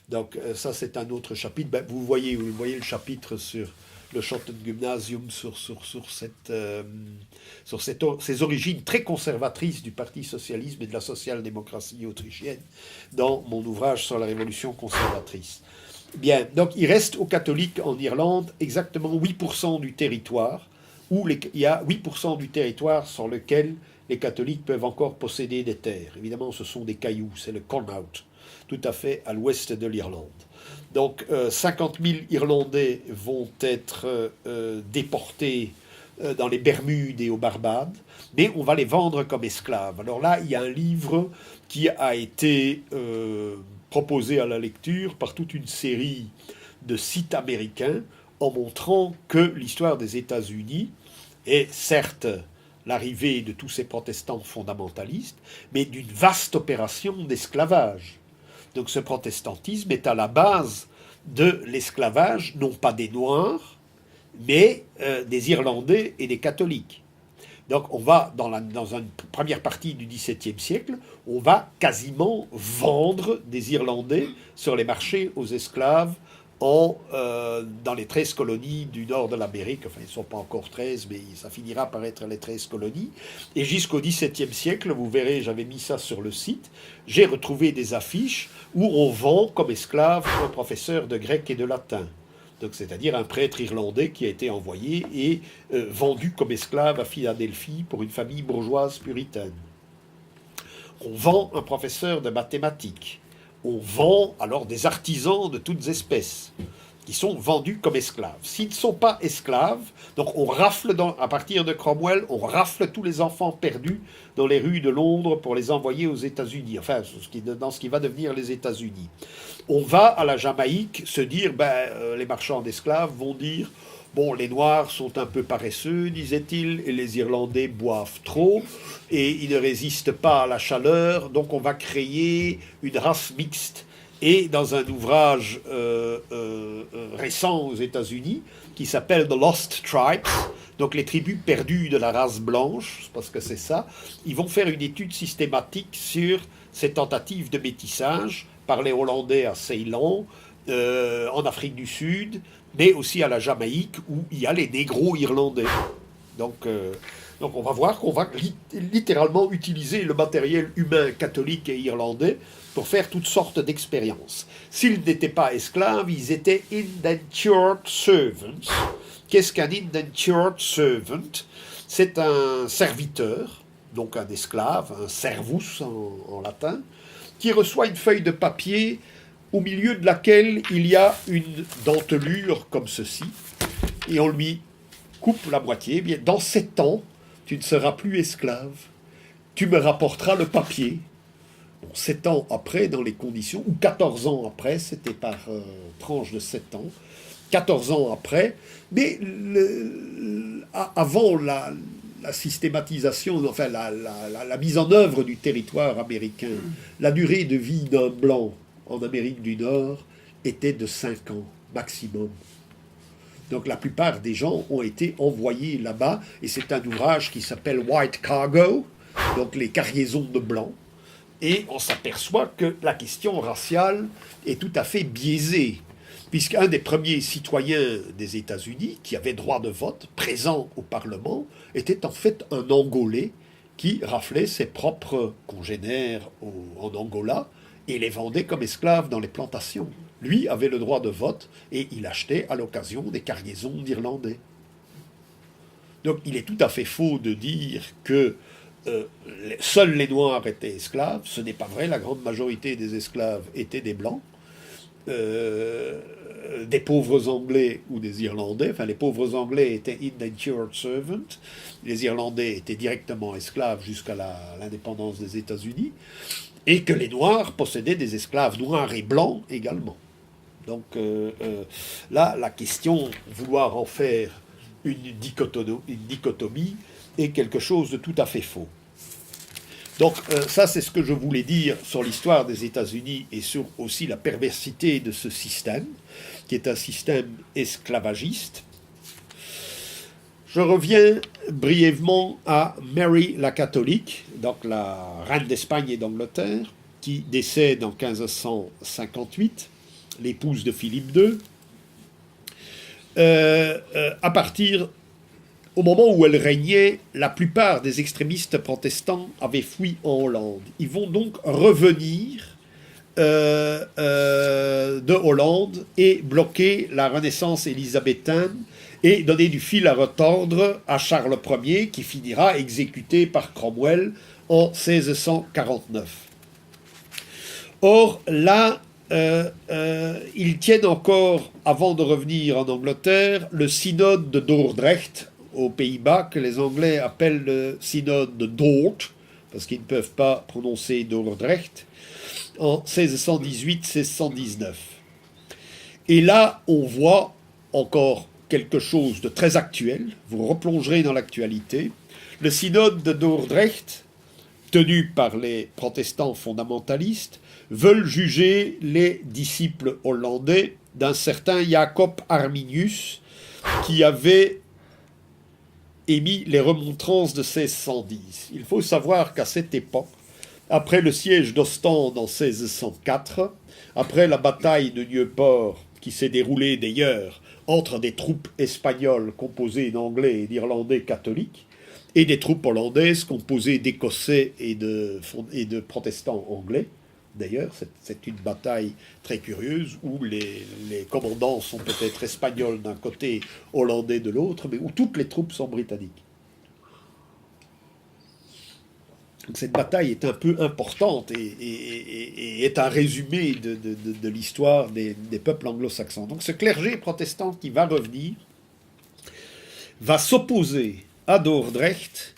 Donc ça, c'est un autre chapitre. Ben, vous voyez le chapitre sur le Schottengymnasium, sur ces origines très conservatrices du parti socialisme et de la social-démocratie autrichienne dans mon ouvrage sur la révolution conservatrice. Bien, donc il reste aux catholiques en Irlande exactement 8% du territoire, où il y a 8% du territoire sur lequel les catholiques peuvent encore posséder des terres. Évidemment, ce sont des cailloux, c'est le Connaught, tout à fait à l'ouest de l'Irlande. Donc 50 000 Irlandais vont être déportés dans les Bermudes et aux Barbades, mais on va les vendre comme esclaves. Alors là, il y a un livre qui a été proposé à la lecture par toute une série de sites américains en montrant que l'histoire des États-Unis est certes l'arrivée de tous ces protestants fondamentalistes, mais d'une vaste opération d'esclavage. Donc ce protestantisme est à la base de l'esclavage, non pas des Noirs, mais des Irlandais et des catholiques. Donc on va, dans une première partie du XVIIe siècle, on va quasiment vendre des Irlandais sur les marchés aux esclaves dans les 13 colonies du nord de l'Amérique. Enfin, ils ne sont pas encore 13, mais ça finira par être les 13 colonies. Et jusqu'au XVIIe siècle, vous verrez, j'avais mis ça sur le site, j'ai retrouvé des affiches où on vend comme esclave un professeur de grec et de latin. Donc, c'est-à-dire un prêtre irlandais qui a été envoyé et vendu comme esclave à Philadelphie pour une famille bourgeoise puritaine. On vend un professeur de mathématiques. On vend alors des artisans de toutes espèces qui sont vendus comme esclaves. S'ils ne sont pas esclaves, donc on rafle, à partir de Cromwell, on rafle tous les enfants perdus dans les rues de Londres pour les envoyer aux États-Unis, enfin dans ce qui va devenir les États-Unis. On va à la Jamaïque se dire, les marchands d'esclaves vont dire, bon, les Noirs sont un peu paresseux, disait-il, et les Irlandais boivent trop, et ils ne résistent pas à la chaleur, donc on va créer une race mixte. Et dans un ouvrage récent aux États-Unis, qui s'appelle The Lost Tribes, donc les tribus perdues de la race blanche, parce que c'est ça, ils vont faire une étude systématique sur ces tentatives de métissage par les Hollandais à Ceylan, en Afrique du Sud, mais aussi à la Jamaïque, où il y a les négros irlandais. Donc on va voir qu'on va littéralement utiliser le matériel humain catholique et irlandais pour faire toutes sortes d'expériences. S'ils n'étaient pas esclaves, ils étaient indentured servants. Qu'est-ce qu'un indentured servant? C'est un serviteur, donc un esclave, un servus en latin, qui reçoit une feuille de papier au milieu de laquelle il y a une dentelure comme ceci, et on lui coupe la moitié. Bien, dans 7 ans, tu ne seras plus esclave, tu me rapporteras le papier. Bon, 7 ans après, dans les conditions, ou 14 ans après, c'était par tranche de 7 ans, 14 ans après, mais avant la systématisation, enfin la mise en œuvre du territoire américain, la durée de vie d'un blanc en Amérique du Nord était de 5 ans maximum. Donc la plupart des gens ont été envoyés là-bas, et c'est un ouvrage qui s'appelle White Cargo, donc les cargaisons de blancs, et on s'aperçoit que la question raciale est tout à fait biaisée, puisqu'un des premiers citoyens des États-Unis qui avait droit de vote, présent au Parlement, était en fait un Angolais qui raflait ses propres congénères en Angola et les vendait comme esclaves dans les plantations. Lui avait le droit de vote et il achetait à l'occasion des cargaisons d'Irlandais. Donc il est tout à fait faux de dire que seuls les Noirs étaient esclaves. Ce n'est pas vrai, la grande majorité des esclaves étaient des Blancs, des pauvres Anglais ou des Irlandais. Enfin, les pauvres Anglais étaient indentured servants, les Irlandais étaient directement esclaves jusqu'à l'indépendance des États-Unis, et que les Noirs possédaient des esclaves noirs et blancs également. Donc là, la question, vouloir en faire une dichotomie est quelque chose de tout à fait faux. Donc ça, c'est ce que je voulais dire sur l'histoire des États-Unis et sur aussi la perversité de ce système, qui est un système esclavagiste. Je reviens brièvement à Mary la catholique, donc la reine d'Espagne et d'Angleterre, qui décède en 1558, l'épouse de Philippe II, à partir au moment où elle régnait, la plupart des extrémistes protestants avaient fui en Hollande. Ils vont donc revenir de Hollande et bloquer la Renaissance élisabéthaine et donner du fil à retordre à Charles Ier, qui finira exécuté par Cromwell en 1649. Or, là, ils tiennent encore, avant de revenir en Angleterre, le synode de Dordrecht, aux Pays-Bas, que les Anglais appellent le synode de Dort, parce qu'ils ne peuvent pas prononcer Dordrecht, en 1618-1619. Et là, on voit encore quelque chose de très actuel, vous replongerez dans l'actualité. Le synode de Dordrecht, tenu par les protestants fondamentalistes, veulent juger les disciples hollandais d'un certain Jacob Arminius, qui avait émis les remontrances de 1610. Il faut savoir qu'à cette époque, après le siège d'Ostende en 1604, après la bataille de Nieuport, qui s'est déroulée d'ailleurs entre des troupes espagnoles composées d'Anglais et d'Irlandais catholiques, et des troupes hollandaises composées d'Écossais et de protestants anglais, d'ailleurs, c'est une bataille très curieuse où les commandants sont peut-être espagnols d'un côté, hollandais de l'autre, mais où toutes les troupes sont britanniques. Donc cette bataille est un peu importante et est un résumé de l'histoire des peuples anglo-saxons. Donc ce clergé protestant qui va revenir va s'opposer à Dordrecht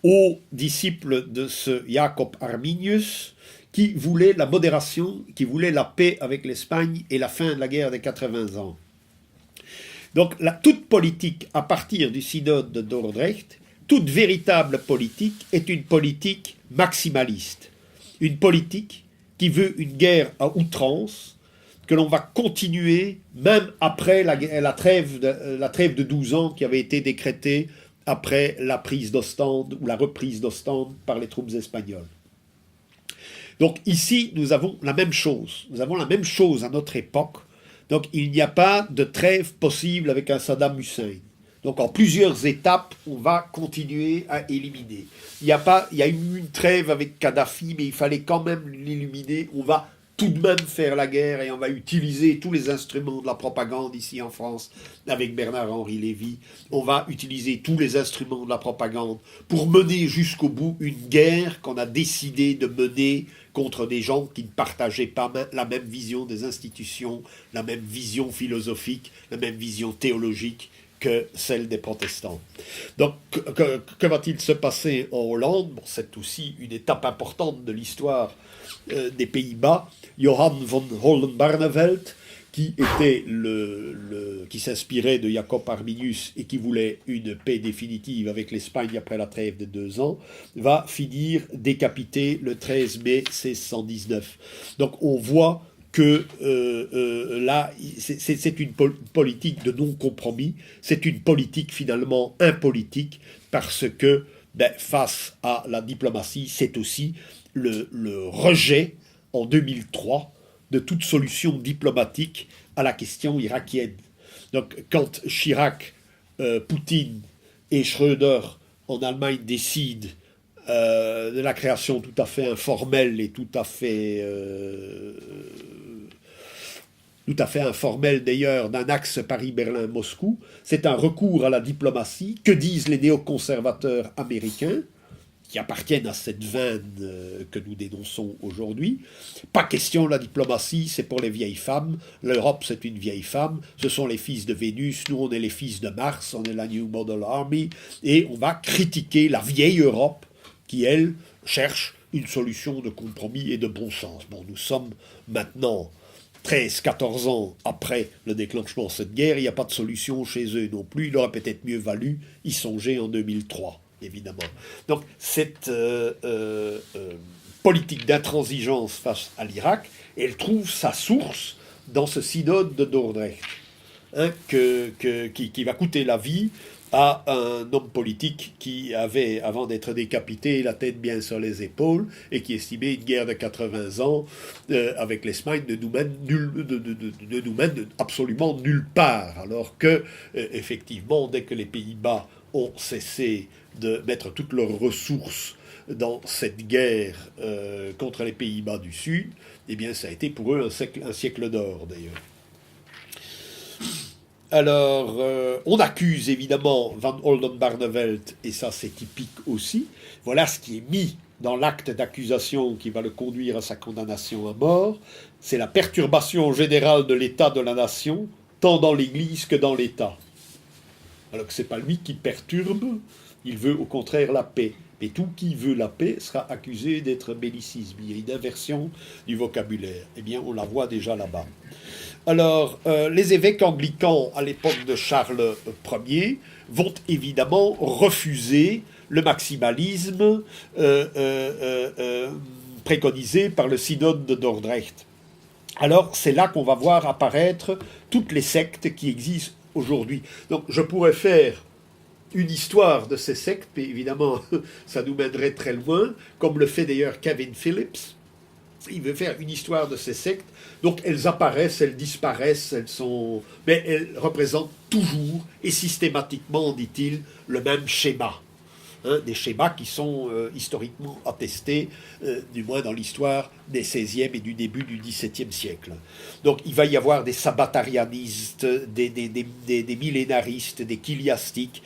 aux disciples de ce Jacob Arminius, qui voulait la modération, qui voulait la paix avec l'Espagne et la fin de la guerre des 80 ans. Donc toute politique à partir du synode de Dordrecht, toute véritable politique est une politique maximaliste. Une politique qui veut une guerre à outrance, que l'on va continuer même après la trêve de 12 ans qui avait été décrétée après la prise d'Ostende ou la reprise d'Ostende par les troupes espagnoles. Donc ici, nous avons la même chose. Nous avons la même chose à notre époque. Donc il n'y a pas de trêve possible avec un Saddam Hussein. Donc en plusieurs étapes, on va continuer à éliminer. Il y a eu une trêve avec Kadhafi, mais il fallait quand même l'éliminer. On va tout de même faire la guerre et on va utiliser tous les instruments de la propagande ici en France avec Bernard-Henri Lévy. On va utiliser tous les instruments de la propagande pour mener jusqu'au bout une guerre qu'on a décidé de mener contre des gens qui ne partageaient pas la même vision des institutions, la même vision philosophique, la même vision théologique que celle des protestants. Donc, que va-t-il se passer en Hollande? Bon, c'est aussi une étape importante de l'histoire des Pays-Bas. Johan van Hollen-Barneveld, qui était qui s'inspirait de Jacob Arminius et qui voulait une paix définitive avec l'Espagne après la trêve de 2 ans, va finir décapité le 13 mai 1619. Donc on voit que là, c'est une politique de non-compromis, c'est une politique finalement impolitique, parce que face à la diplomatie, c'est aussi le rejet en 2003 de toute solution diplomatique à la question irakienne. Donc quand Chirac, Poutine et Schröder en Allemagne décident de la création tout à fait informelle et tout à fait informel d'ailleurs d'un axe Paris-Berlin-Moscou, c'est un recours à la diplomatie. Que disent les néoconservateurs américains, qui appartiennent à cette veine que nous dénonçons aujourd'hui? Pas question de la diplomatie, c'est pour les vieilles femmes. L'Europe, c'est une vieille femme. Ce sont les fils de Vénus. Nous, on est les fils de Mars. On est la New Model Army. Et on va critiquer la vieille Europe qui, elle, cherche une solution de compromis et de bon sens. Bon, nous sommes maintenant 13-14 ans après le déclenchement de cette guerre, il n'y a pas de solution chez eux non plus. Il aurait peut-être mieux valu y songer en 2003. évidemment. Donc cette politique d'intransigeance face à l'Irak, elle trouve sa source dans ce synode de Dordrecht, hein, qui va coûter la vie à un homme politique qui avait, avant d'être décapité, la tête bien sur les épaules et qui estimait une guerre de 80 ans avec l'Espagne ne nous mène absolument nulle part. Alors que, effectivement, dès que les Pays-Bas ont cessé de mettre toutes leurs ressources dans cette guerre contre les Pays-Bas du Sud, eh bien, ça a été pour eux un siècle d'or, d'ailleurs. Alors, on accuse évidemment Van Oldenbarnevelt, et ça c'est typique aussi. Voilà ce qui est mis dans l'acte d'accusation qui va le conduire à sa condamnation à mort. C'est la perturbation générale de l'état de la nation, tant dans l'Église que dans l'État. Alors que ce n'est pas lui qui perturbe, il veut au contraire la paix. Mais tout qui veut la paix sera accusé d'être bellicisme. Il y a une inversion du vocabulaire. Eh bien, on la voit déjà là-bas. Alors, les évêques anglicans, à l'époque de Charles Ier, vont évidemment refuser le maximalisme préconisé par le synode de Dordrecht. Alors, c'est là qu'on va voir apparaître toutes les sectes qui existent aujourd'hui. Donc, je pourrais faire une histoire de ces sectes, mais évidemment, ça nous mènerait très loin, comme le fait d'ailleurs Kevin Phillips. Il veut faire une histoire de ces sectes. Donc elles apparaissent, elles disparaissent, mais elles représentent toujours et systématiquement, dit-il, le même schéma. Hein, des schémas qui sont historiquement attestés, du moins dans l'histoire des XVIe et du début du XVIIe siècle. Donc il va y avoir des sabbatarianistes, des millénaristes, des chiliastiques.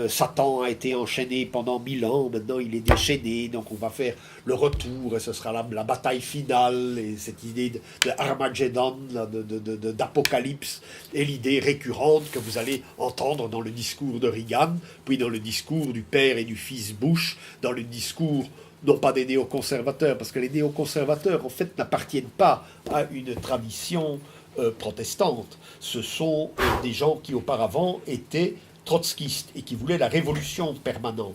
Satan a été enchaîné pendant 1000 ans, maintenant il est déchaîné, donc on va faire le retour, et ce sera la bataille finale, et cette idée de Armageddon, d'apocalypse, et l'idée récurrente que vous allez entendre dans le discours de Reagan, puis dans le discours du père et du fils Bush, dans le discours non pas des néoconservateurs, parce que les néoconservateurs, en fait, n'appartiennent pas à une tradition protestante. Ce sont des gens qui, auparavant, étaient trotskistes et qui voulaient la révolution permanente.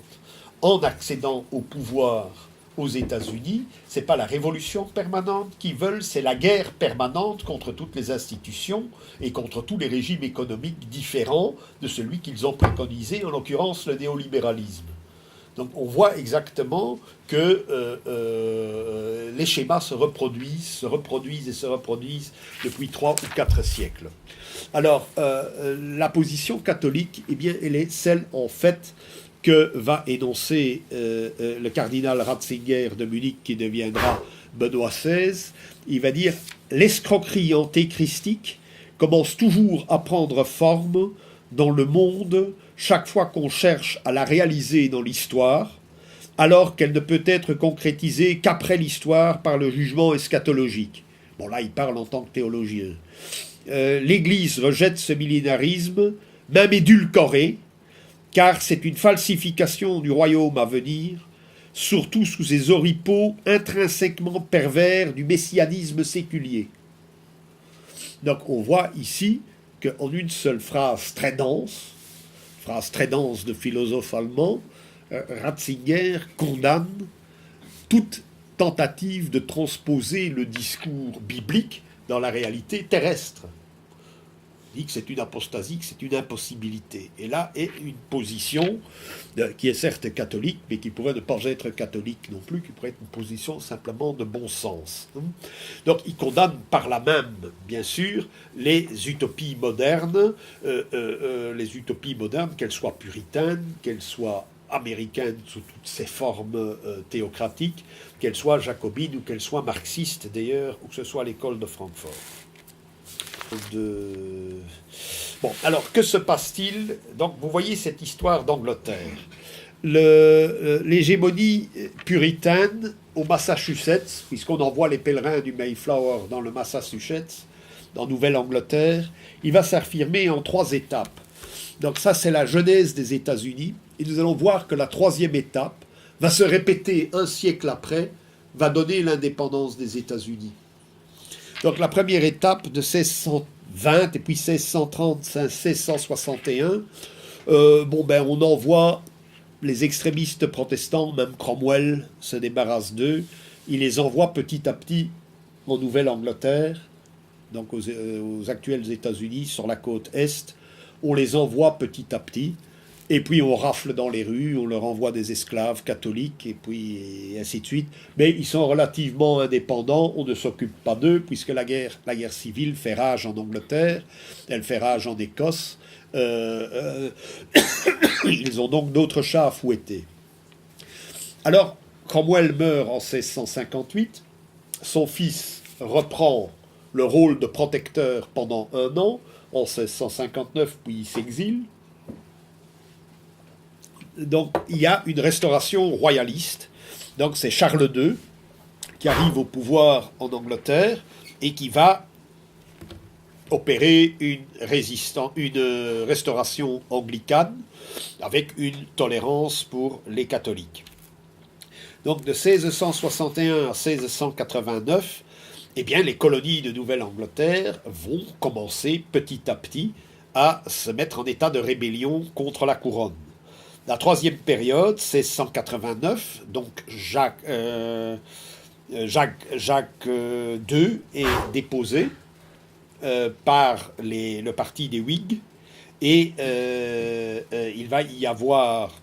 En accédant au pouvoir aux États-Unis, c'est pas la révolution permanente qu'ils veulent, c'est la guerre permanente contre toutes les institutions et contre tous les régimes économiques différents de celui qu'ils ont préconisé, en l'occurrence le néolibéralisme. Donc on voit exactement que les schémas se reproduisent depuis 3 ou 4 siècles. Alors, la position catholique, eh bien, elle est celle, en fait, que va énoncer le cardinal Ratzinger de Munich, qui deviendra Benoît XVI. Il va dire « L'escroquerie antéchristique commence toujours à prendre forme dans le monde chaque fois qu'on cherche à la réaliser dans l'histoire, alors qu'elle ne peut être concrétisée qu'après l'histoire par le jugement eschatologique. » Bon, là, il parle en tant que théologien. L'Église rejette ce millénarisme, même édulcoré, car c'est une falsification du royaume à venir, surtout sous ces oripeaux intrinsèquement pervers du messianisme séculier. Donc on voit ici qu'en une seule phrase très dense de philosophe allemand, Ratzinger condamne toute tentative de transposer le discours biblique dans la réalité terrestre. Il dit que c'est une apostasie, que c'est une impossibilité. Et là est une position qui est certes catholique, mais qui pourrait ne pas être catholique non plus, qui pourrait être une position simplement de bon sens. Donc il condamne par là même, bien sûr, les utopies modernes, qu'elles soient puritaines, qu'elles soient américaines sous toutes ses formes théocratiques, qu'elles soient jacobines ou qu'elles soient marxistes d'ailleurs, ou que ce soit l'école de Francfort. Bon, alors que se passe-t-il? Donc vous voyez cette histoire d'Angleterre. L'hégémonie puritaine au Massachusetts, puisqu'on envoie les pèlerins du Mayflower dans le Massachusetts, dans Nouvelle-Angleterre, il va s'affirmer en 3 étapes. Donc ça, c'est la genèse des États-Unis, et nous allons voir que la 3e étape va se répéter un siècle après, va donner l'indépendance des États-Unis. Donc la première étape de 1620 et puis 1630, 1661, on envoie les extrémistes protestants, même Cromwell, se débarrassent d'eux. Il les envoie petit à petit en Nouvelle-Angleterre, donc aux actuels États-Unis, sur la côte Est. On les envoie petit à petit. Et puis on rafle dans les rues, on leur envoie des esclaves catholiques, et puis et ainsi de suite. Mais ils sont relativement indépendants, on ne s'occupe pas d'eux, puisque la guerre civile fait rage en Angleterre, elle fait rage en Écosse. Ils ont donc d'autres chats à fouetter. Alors, Cromwell meurt en 1658, son fils reprend le rôle de protecteur pendant un an, en 1659, puis il s'exile. Donc il y a une restauration royaliste. Donc c'est Charles II qui arrive au pouvoir en Angleterre et qui va opérer une restauration anglicane avec une tolérance pour les catholiques. Donc de 1661 à 1689, eh bien, les colonies de Nouvelle-Angleterre vont commencer petit à petit à se mettre en état de rébellion contre la couronne. La troisième période, 1689, donc Jacques II est déposé par le parti des Whigs et il va y avoir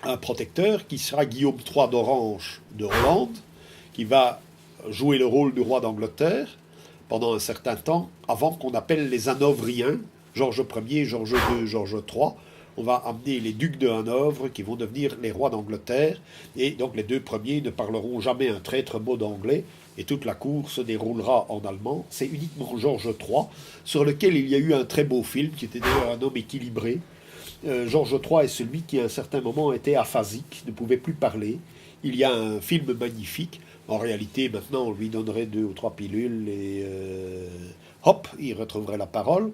un protecteur qui sera Guillaume III d'Orange de Hollande, qui va jouer le rôle du roi d'Angleterre pendant un certain temps, avant qu'on appelle les Hanovriens, Georges Ier, Georges II, Georges III. On va amener les ducs de Hanovre qui vont devenir les rois d'Angleterre, et donc les deux premiers ne parleront jamais un traître mot d'anglais, et toute la cour se déroulera en allemand. C'est uniquement Georges III, sur lequel il y a eu un très beau film, qui était d'ailleurs un homme équilibré. Georges III est celui qui à un certain moment était aphasique, ne pouvait plus parler. Il y a un film magnifique. En réalité, maintenant, on lui donnerait 2 ou 3 pilules et hop, il retrouverait la parole.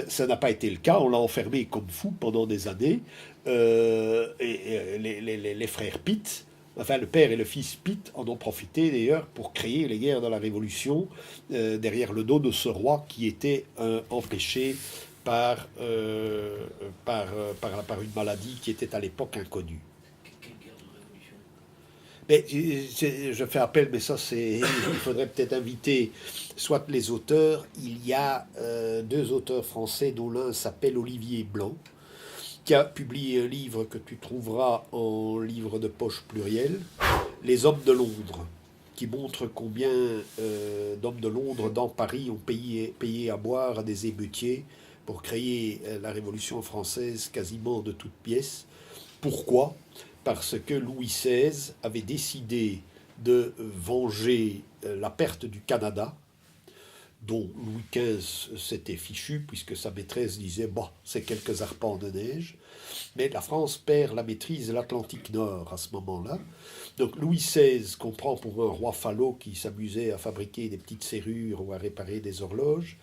Ça n'a pas été le cas. On l'a enfermé comme fou pendant des années. Les frères Pitt, enfin le père et le fils Pitt, en ont profité d'ailleurs pour créer les guerres de la Révolution derrière le dos de ce roi qui était empêché par une maladie qui était à l'époque inconnue. Mais je fais appel, mais ça, il faudrait peut-être inviter soit les auteurs. Il y a 2 auteurs français, dont l'un s'appelle Olivier Blanc, qui a publié un livre que tu trouveras en livre de poche pluriel, Les Hommes de Londres, qui montre combien d'hommes de Londres dans Paris ont payé à boire à des émeutiers pour créer la Révolution française quasiment de toutes pièces. Pourquoi ? Parce que Louis XVI avait décidé de venger la perte du Canada, dont Louis XV s'était fichu, puisque sa maîtresse disait « Bah, c'est quelques arpents de neige ». Mais la France perd la maîtrise de l'Atlantique Nord à ce moment-là. Donc Louis XVI comprend pour un roi falot qui s'amusait à fabriquer des petites serrures ou à réparer des horloges,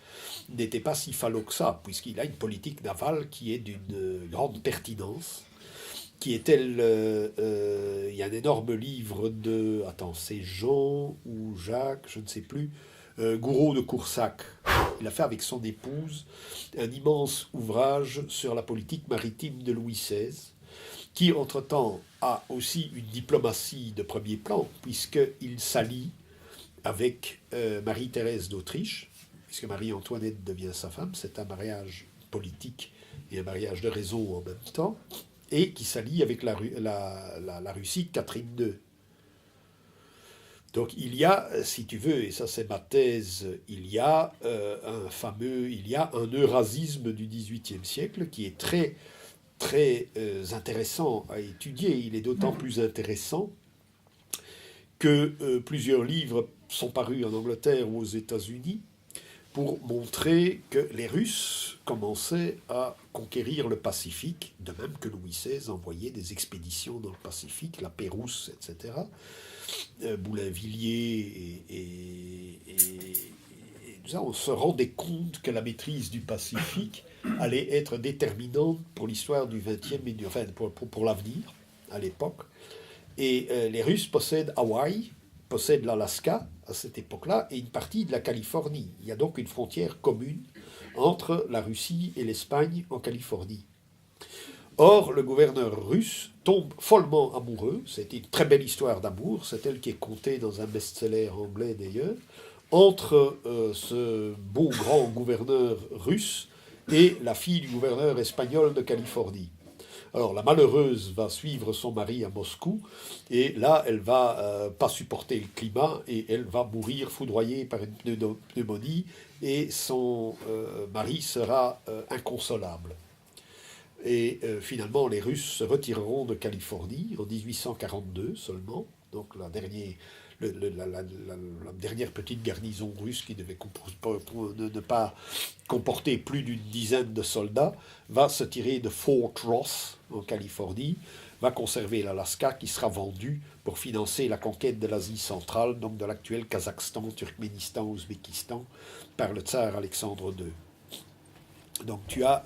n'était pas si falot que ça, puisqu'il a une politique navale qui est d'une grande pertinence, qui est-elle... il y a un énorme livre de... Attends, c'est Jean ou Jacques, je ne sais plus, Gouraud de Coursac. Il a fait avec son épouse un immense ouvrage sur la politique maritime de Louis XVI, qui, entre-temps, a aussi une diplomatie de premier plan, puisqu'il s'allie avec Marie-Thérèse d'Autriche, puisque Marie-Antoinette devient sa femme. C'est un mariage politique et un mariage de raison en même temps, et qui s'allie avec la Russie, Catherine II. Donc il y a, si tu veux, et ça c'est ma thèse, il y a un eurasisme du XVIIIe siècle qui est très, très intéressant à étudier. Il est d'autant plus intéressant que plusieurs livres sont parus en Angleterre ou aux États-Unis pour montrer que les Russes commençaient à conquérir le Pacifique, de même que Louis XVI envoyait des expéditions dans le Pacifique, la Pérouse, etc. Boulainvilliers et tout ça, on se rendait compte que la maîtrise du Pacifique allait être déterminante pour l'histoire du XXe et enfin pour l'avenir à l'époque. Et les Russes possèdent Hawaï, possèdent l'Alaska à cette époque-là et une partie de la Californie. Il y a donc une frontière commune entre la Russie et l'Espagne en Californie. Or, le gouverneur russe tombe follement amoureux. C'est une très belle histoire d'amour. C'est elle qui est contée dans un best-seller anglais d'ailleurs, entre ce beau grand gouverneur russe et la fille du gouverneur espagnol de Californie. Alors la malheureuse va suivre son mari à Moscou et là elle va pas supporter le climat et elle va mourir foudroyée par une pneumonie et son mari sera inconsolable. Et finalement les Russes se retireront de Californie en 1842 seulement, donc la dernière petite garnison russe qui devait ne pas comporter plus d'une dizaine de soldats, va se tirer de Fort Ross en Californie, va conserver l'Alaska qui sera vendu pour financer la conquête de l'Asie centrale, donc de l'actuel Kazakhstan, Turkménistan, Ouzbékistan, par le tsar Alexandre II. Donc tu as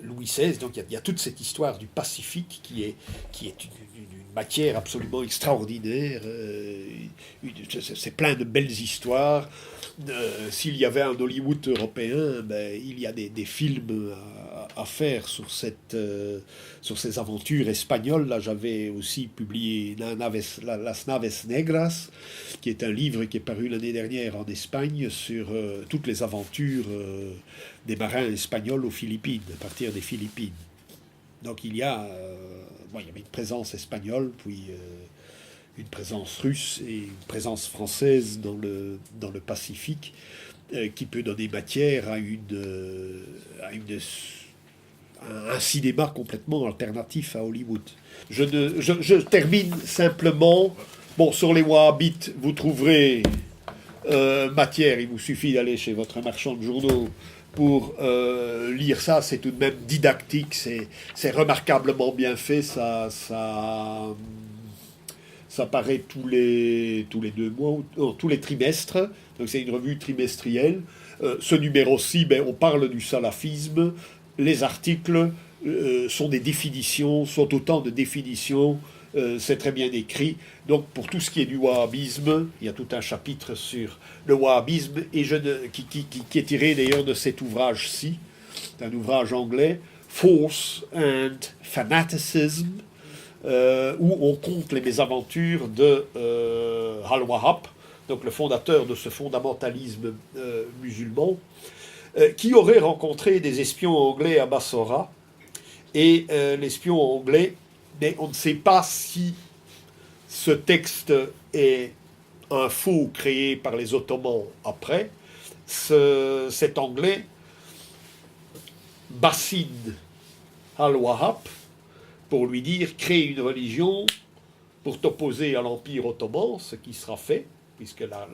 Louis XVI, donc il y a toute cette histoire du Pacifique qui est une matière absolument extraordinaire. C'est plein de belles histoires. S'il y avait un Hollywood européen, ben, il y a des films à faire sur ces aventures espagnoles. Là, j'avais aussi publié Las Naves Negras, qui est un livre qui est paru l'année dernière en Espagne sur toutes les aventures des marins espagnols aux Philippines, à partir des Philippines. Donc il y avait une présence espagnole, puis une présence russe et une présence française dans le Pacifique, qui peut donner matière à un cinéma complètement alternatif à Hollywood. Je termine simplement. Bon, sur les Wahhabites, vous trouverez matière. Il vous suffit d'aller chez votre marchand de journaux pour lire ça. C'est tout de même didactique. C'est remarquablement bien fait. Ça paraît tous les 2 mois, tous les trimestres. Donc c'est une revue trimestrielle. Ce numéro-ci, on parle du salafisme. Les articles sont des définitions, sont autant de définitions. C'est très bien écrit. Donc pour tout ce qui est du wahhabisme, il y a tout un chapitre sur le wahhabisme et qui est tiré d'ailleurs de cet ouvrage-ci. C'est un ouvrage anglais, Force and Fanaticism, où on compte les mésaventures de Al-Wahhab, donc le fondateur de ce fondamentalisme musulman, qui aurait rencontré des espions anglais à Bassora. Et l'espion anglais, mais on ne sait pas si ce texte est un faux créé par les Ottomans après. Cet anglais bassine Al-Wahhab pour lui dire crée une religion pour t'opposer à l'Empire ottoman, ce qui sera fait, puisque la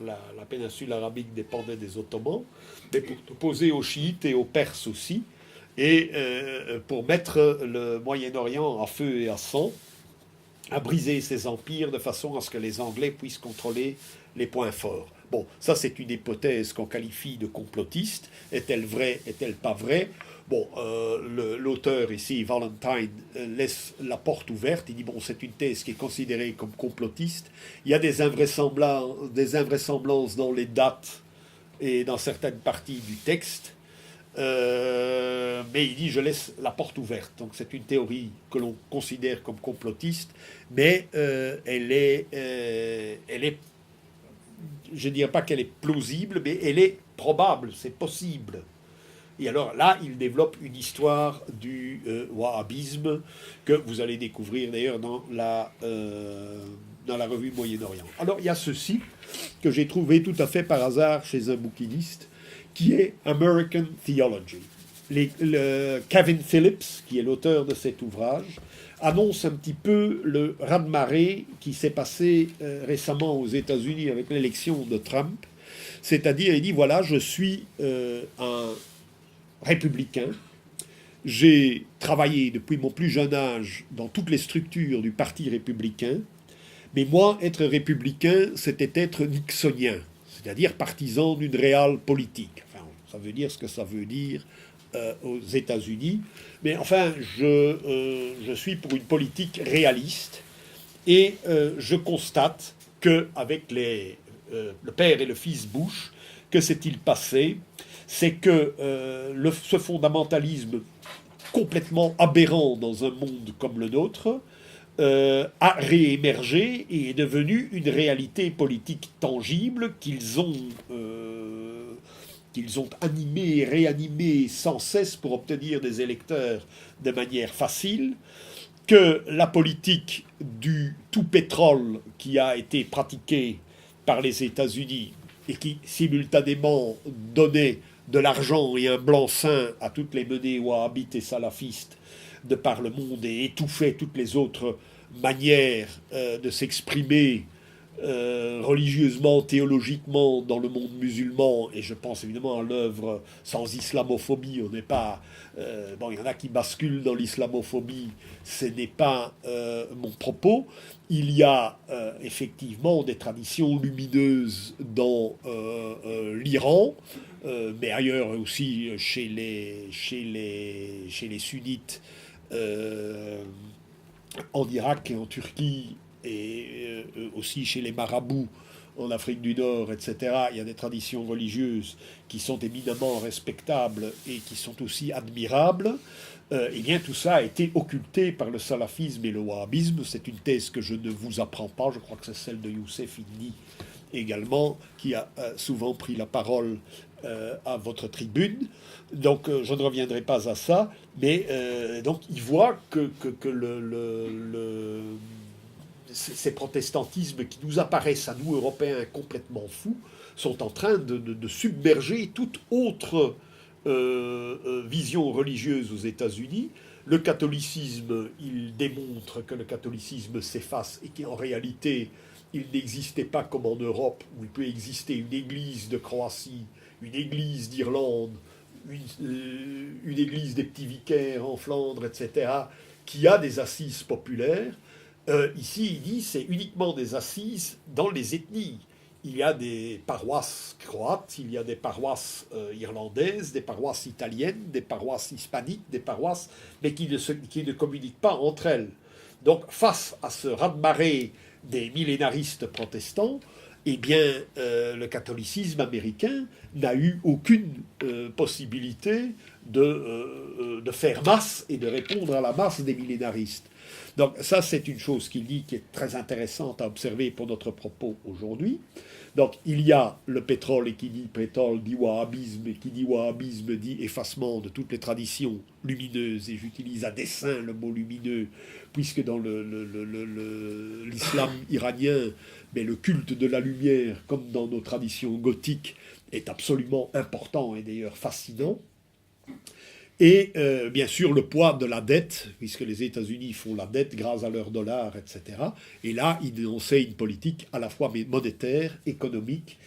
péninsule arabique dépendait des Ottomans, mais pour t'opposer aux chiites et aux Perses aussi, et pour mettre le Moyen-Orient à feu et à sang, à briser ces empires de façon à ce que les Anglais puissent contrôler les points forts. Bon, ça c'est une hypothèse qu'on qualifie de complotiste. Est-elle vraie, est-elle pas vraie? Bon, l'auteur ici, Valentine, laisse la porte ouverte. Il dit, bon, c'est une thèse qui est considérée comme complotiste. Il y a des invraisemblances dans les dates et dans certaines parties du texte. Mais il dit, je laisse la porte ouverte. Donc c'est une théorie que l'on considère comme complotiste, mais elle est, je ne dirais pas qu'elle est plausible, mais elle est probable, c'est possible. Et alors là, il développe une histoire du wahhabisme que vous allez découvrir d'ailleurs dans la revue Moyen-Orient. Alors il y a ceci que j'ai trouvé tout à fait par hasard chez un bouquiniste, qui est American Theology. Kevin Phillips, qui est l'auteur de cet ouvrage, annonce un petit peu le raz-de-marée qui s'est passé récemment aux États-Unis avec l'élection de Trump. C'est-à-dire, il dit, voilà, je suis un républicain, j'ai travaillé depuis mon plus jeune âge dans toutes les structures du Parti républicain, mais moi, être républicain, c'était être nixonien, c'est-à-dire partisan d'une réelle politique. Enfin, ça veut dire ce que ça veut dire aux États-Unis. Mais enfin, je suis pour une politique réaliste et je constate qu'avec le père et le fils Bush, que s'est-il passé? C'est que ce fondamentalisme complètement aberrant dans un monde comme le nôtre, a réémergé et est devenu une réalité politique tangible qu'ils ont animé et réanimé sans cesse pour obtenir des électeurs de manière facile, que la politique du tout pétrole qui a été pratiquée par les États-Unis et qui simultanément donnait de l'argent et un blanc-seing à toutes les menées wahhabites et salafistes de par le monde et étouffait toutes les autres manières de s'exprimer religieusement, théologiquement dans le monde musulman, et je pense évidemment à l'œuvre Sans islamophobie, on n'est pas... bon, il y en a qui basculent dans l'islamophobie, ce n'est pas mon propos. Il y a effectivement des traditions lumineuses dans l'Iran, mais ailleurs aussi chez les sunnites, en Irak et en Turquie, et aussi chez les marabouts en Afrique du Nord, etc. Il y a des traditions religieuses qui sont éminemment respectables et qui sont aussi admirables. Eh bien, tout ça a été occulté par le salafisme et le wahhabisme. C'est une thèse que je ne vous apprends pas. Je crois que c'est celle de Youssef Indy également, qui a souvent pris la parole à votre tribune. Donc, je ne reviendrai pas à ça. Mais donc, il voit que ces protestantismes qui nous apparaissent à nous, Européens, complètement fous, sont en train de submerger toute autre vision religieuse aux États-Unis. Le catholicisme, il démontre que le catholicisme s'efface et qu'en réalité, il n'existait pas comme en Europe, où il peut exister une église de Croatie, une église d'Irlande, une église des petits vicaires en Flandre, etc., qui a des assises populaires. Ici, il dit c'est uniquement des assises dans les ethnies. Il y a des paroisses croates, il y a des paroisses irlandaises, des paroisses italiennes, des paroisses hispaniques, des paroisses, mais qui ne communiquent pas entre elles. Donc, face à ce raz-de-marée des millénaristes protestants, eh bien, le catholicisme américain n'a eu aucune possibilité de faire masse et de répondre à la masse des millénaristes. Donc ça, c'est une chose qu'il dit qui est très intéressante à observer pour notre propos aujourd'hui. Donc il y a le pétrole, et qui dit pétrole dit wahhabisme, et qui dit wahhabisme dit effacement de toutes les traditions lumineuses, et j'utilise à dessein le mot lumineux, puisque dans l'islam iranien, mais le culte de la lumière, comme dans nos traditions gothiques, est absolument important et d'ailleurs fascinant. Et bien sûr le poids de la dette, puisque les États-Unis font la dette grâce à leur dollar, etc. Et là, ils dénonçaient une politique à la fois monétaire, économique,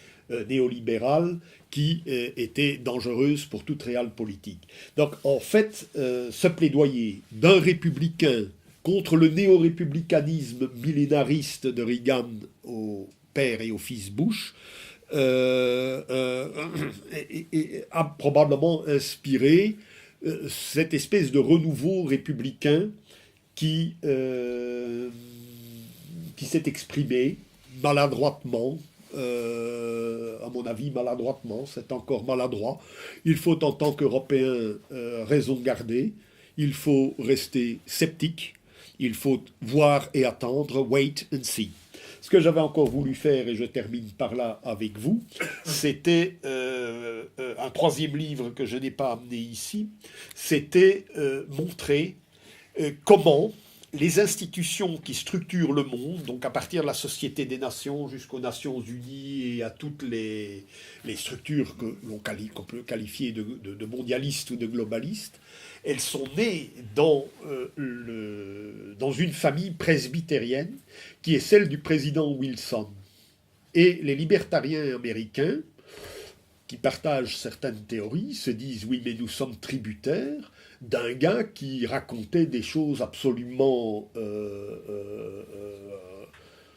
néolibérale, qui était dangereuse pour toute réelle politique. Donc en fait, ce plaidoyer d'un républicain contre le néo-républicanisme millénariste de Reagan au père et au fils Bush, a probablement inspiré cette espèce de renouveau républicain qui s'est exprimé maladroitement, à mon avis maladroitement, c'est encore maladroit. Il faut en tant qu'Européens raison garder, il faut rester sceptique, il faut voir et attendre, wait and see. Ce que j'avais encore voulu faire, et je termine par là avec vous, c'était un troisième livre que je n'ai pas amené ici, c'était montrer comment les institutions qui structurent le monde, donc à partir de la Société des Nations jusqu'aux Nations Unies et à toutes les structures qu'on peut qualifier de mondialistes ou de globalistes, elles sont nées dans une famille presbytérienne qui est celle du président Wilson. Et les libertariens américains, qui partagent certaines théories, se disent « oui, mais nous sommes tributaires d'un gars qui racontait des choses absolument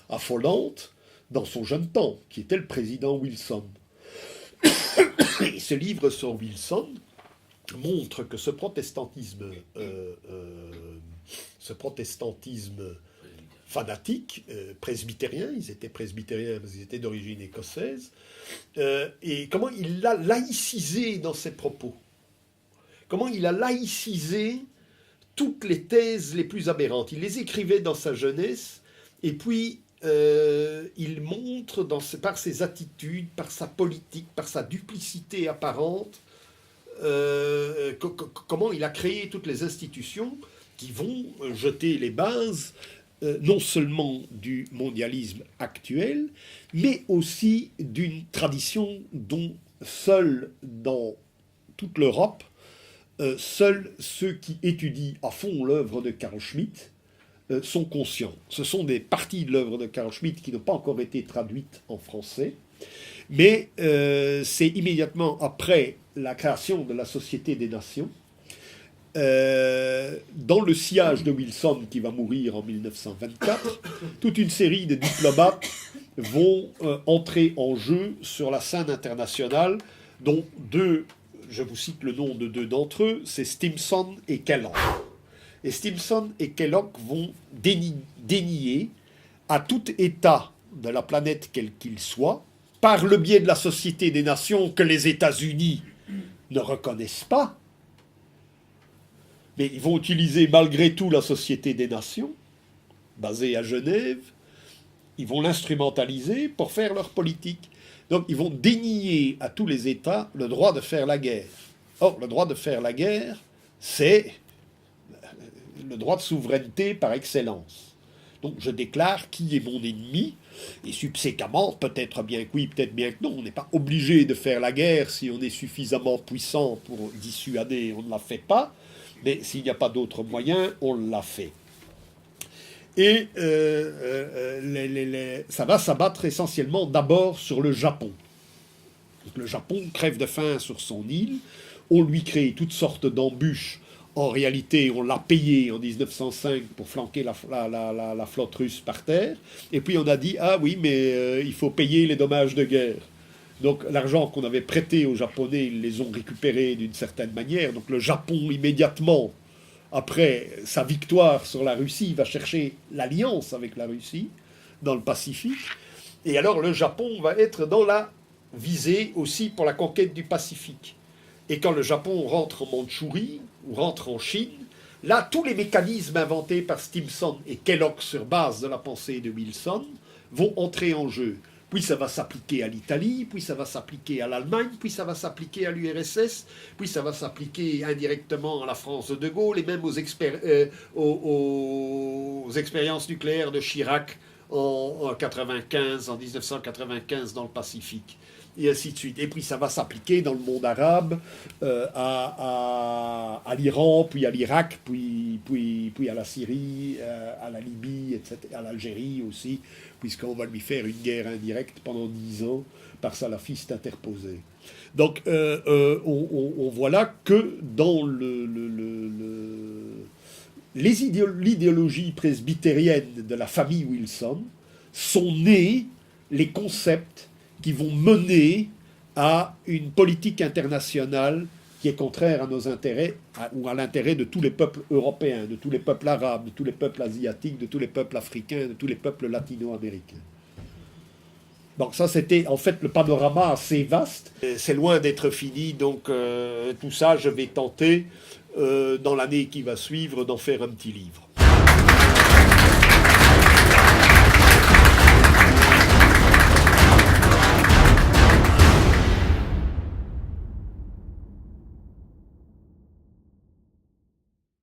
affolantes dans son jeune temps, qui était le président Wilson. » Et ce livre sur Wilson montre que ce protestantisme fanatique, presbytérien, ils étaient presbytériens parce qu'ils étaient d'origine écossaise, et comment il l'a laïcisé dans ses propos. Comment il a laïcisé toutes les thèses les plus aberrantes. Il les écrivait dans sa jeunesse, et puis il montre par ses attitudes, par sa politique, par sa duplicité apparente, comment il a créé toutes les institutions qui vont jeter les bases non seulement du mondialisme actuel, mais aussi d'une tradition dont seuls dans toute l'Europe, seuls ceux qui étudient à fond l'œuvre de Carl Schmitt sont conscients. Ce sont des parties de l'œuvre de Carl Schmitt qui n'ont pas encore été traduites en français, mais c'est immédiatement après la création de la Société des Nations, dans le sillage de Wilson, qui va mourir en 1924, toute une série de diplomates vont entrer en jeu sur la scène internationale, dont deux, je vous cite le nom de deux d'entre eux, c'est Stimson et Kellogg. Et Stimson et Kellogg vont dénier à tout État de la planète quel qu'il soit, par le biais de la Société des Nations que les États-Unis ne reconnaissent pas, mais ils vont utiliser malgré tout la Société des Nations, basée à Genève, ils vont l'instrumentaliser pour faire leur politique. Donc ils vont dénier à tous les États le droit de faire la guerre. Or, le droit de faire la guerre, c'est le droit de souveraineté par excellence. Donc je déclare qui est mon ennemi, et subséquemment, peut-être bien que oui, peut-être bien que non, on n'est pas obligé de faire la guerre si on est suffisamment puissant pour dissuader, on ne la fait pas, mais s'il n'y a pas d'autre moyen, on l'a fait. Et ça va s'abattre essentiellement d'abord sur le Japon. Donc, le Japon crève de faim sur son île, on lui crée toutes sortes d'embûches. En réalité, on l'a payé en 1905 pour flanquer la flotte russe par terre. Et puis on a dit, ah oui, mais il faut payer les dommages de guerre. Donc l'argent qu'on avait prêté aux Japonais, ils les ont récupérés d'une certaine manière. Donc le Japon, immédiatement, après sa victoire sur la Russie, va chercher l'alliance avec la Russie dans le Pacifique. Et alors le Japon va être dans la visée aussi pour la conquête du Pacifique. Et quand le Japon rentre en Mandchourie, ou rentre en Chine, là, tous les mécanismes inventés par Stimson et Kellogg sur base de la pensée de Wilson vont entrer en jeu. Puis ça va s'appliquer à l'Italie, puis ça va s'appliquer à l'Allemagne, puis ça va s'appliquer à l'URSS, puis ça va s'appliquer indirectement à la France de De Gaulle et même aux expériences nucléaires de Chirac en 1995 dans le Pacifique. Et ainsi de suite. Et puis ça va s'appliquer dans le monde arabe, à l'Iran, puis à l'Irak, puis à la Syrie, à la Libye, etc., à l'Algérie aussi, puisqu'on va lui faire une guerre indirecte pendant 10 ans par salafistes interposés. Donc on voit là que dans l'idéologie presbytérienne de la famille Wilson sont nés les concepts qui vont mener à une politique internationale qui est contraire à nos intérêts, ou à l'intérêt de tous les peuples européens, de tous les peuples arabes, de tous les peuples asiatiques, de tous les peuples africains, de tous les peuples latino-américains. Donc ça, c'était en fait le panorama assez vaste. C'est loin d'être fini, donc tout ça, je vais tenter, dans l'année qui va suivre, d'en faire un petit livre.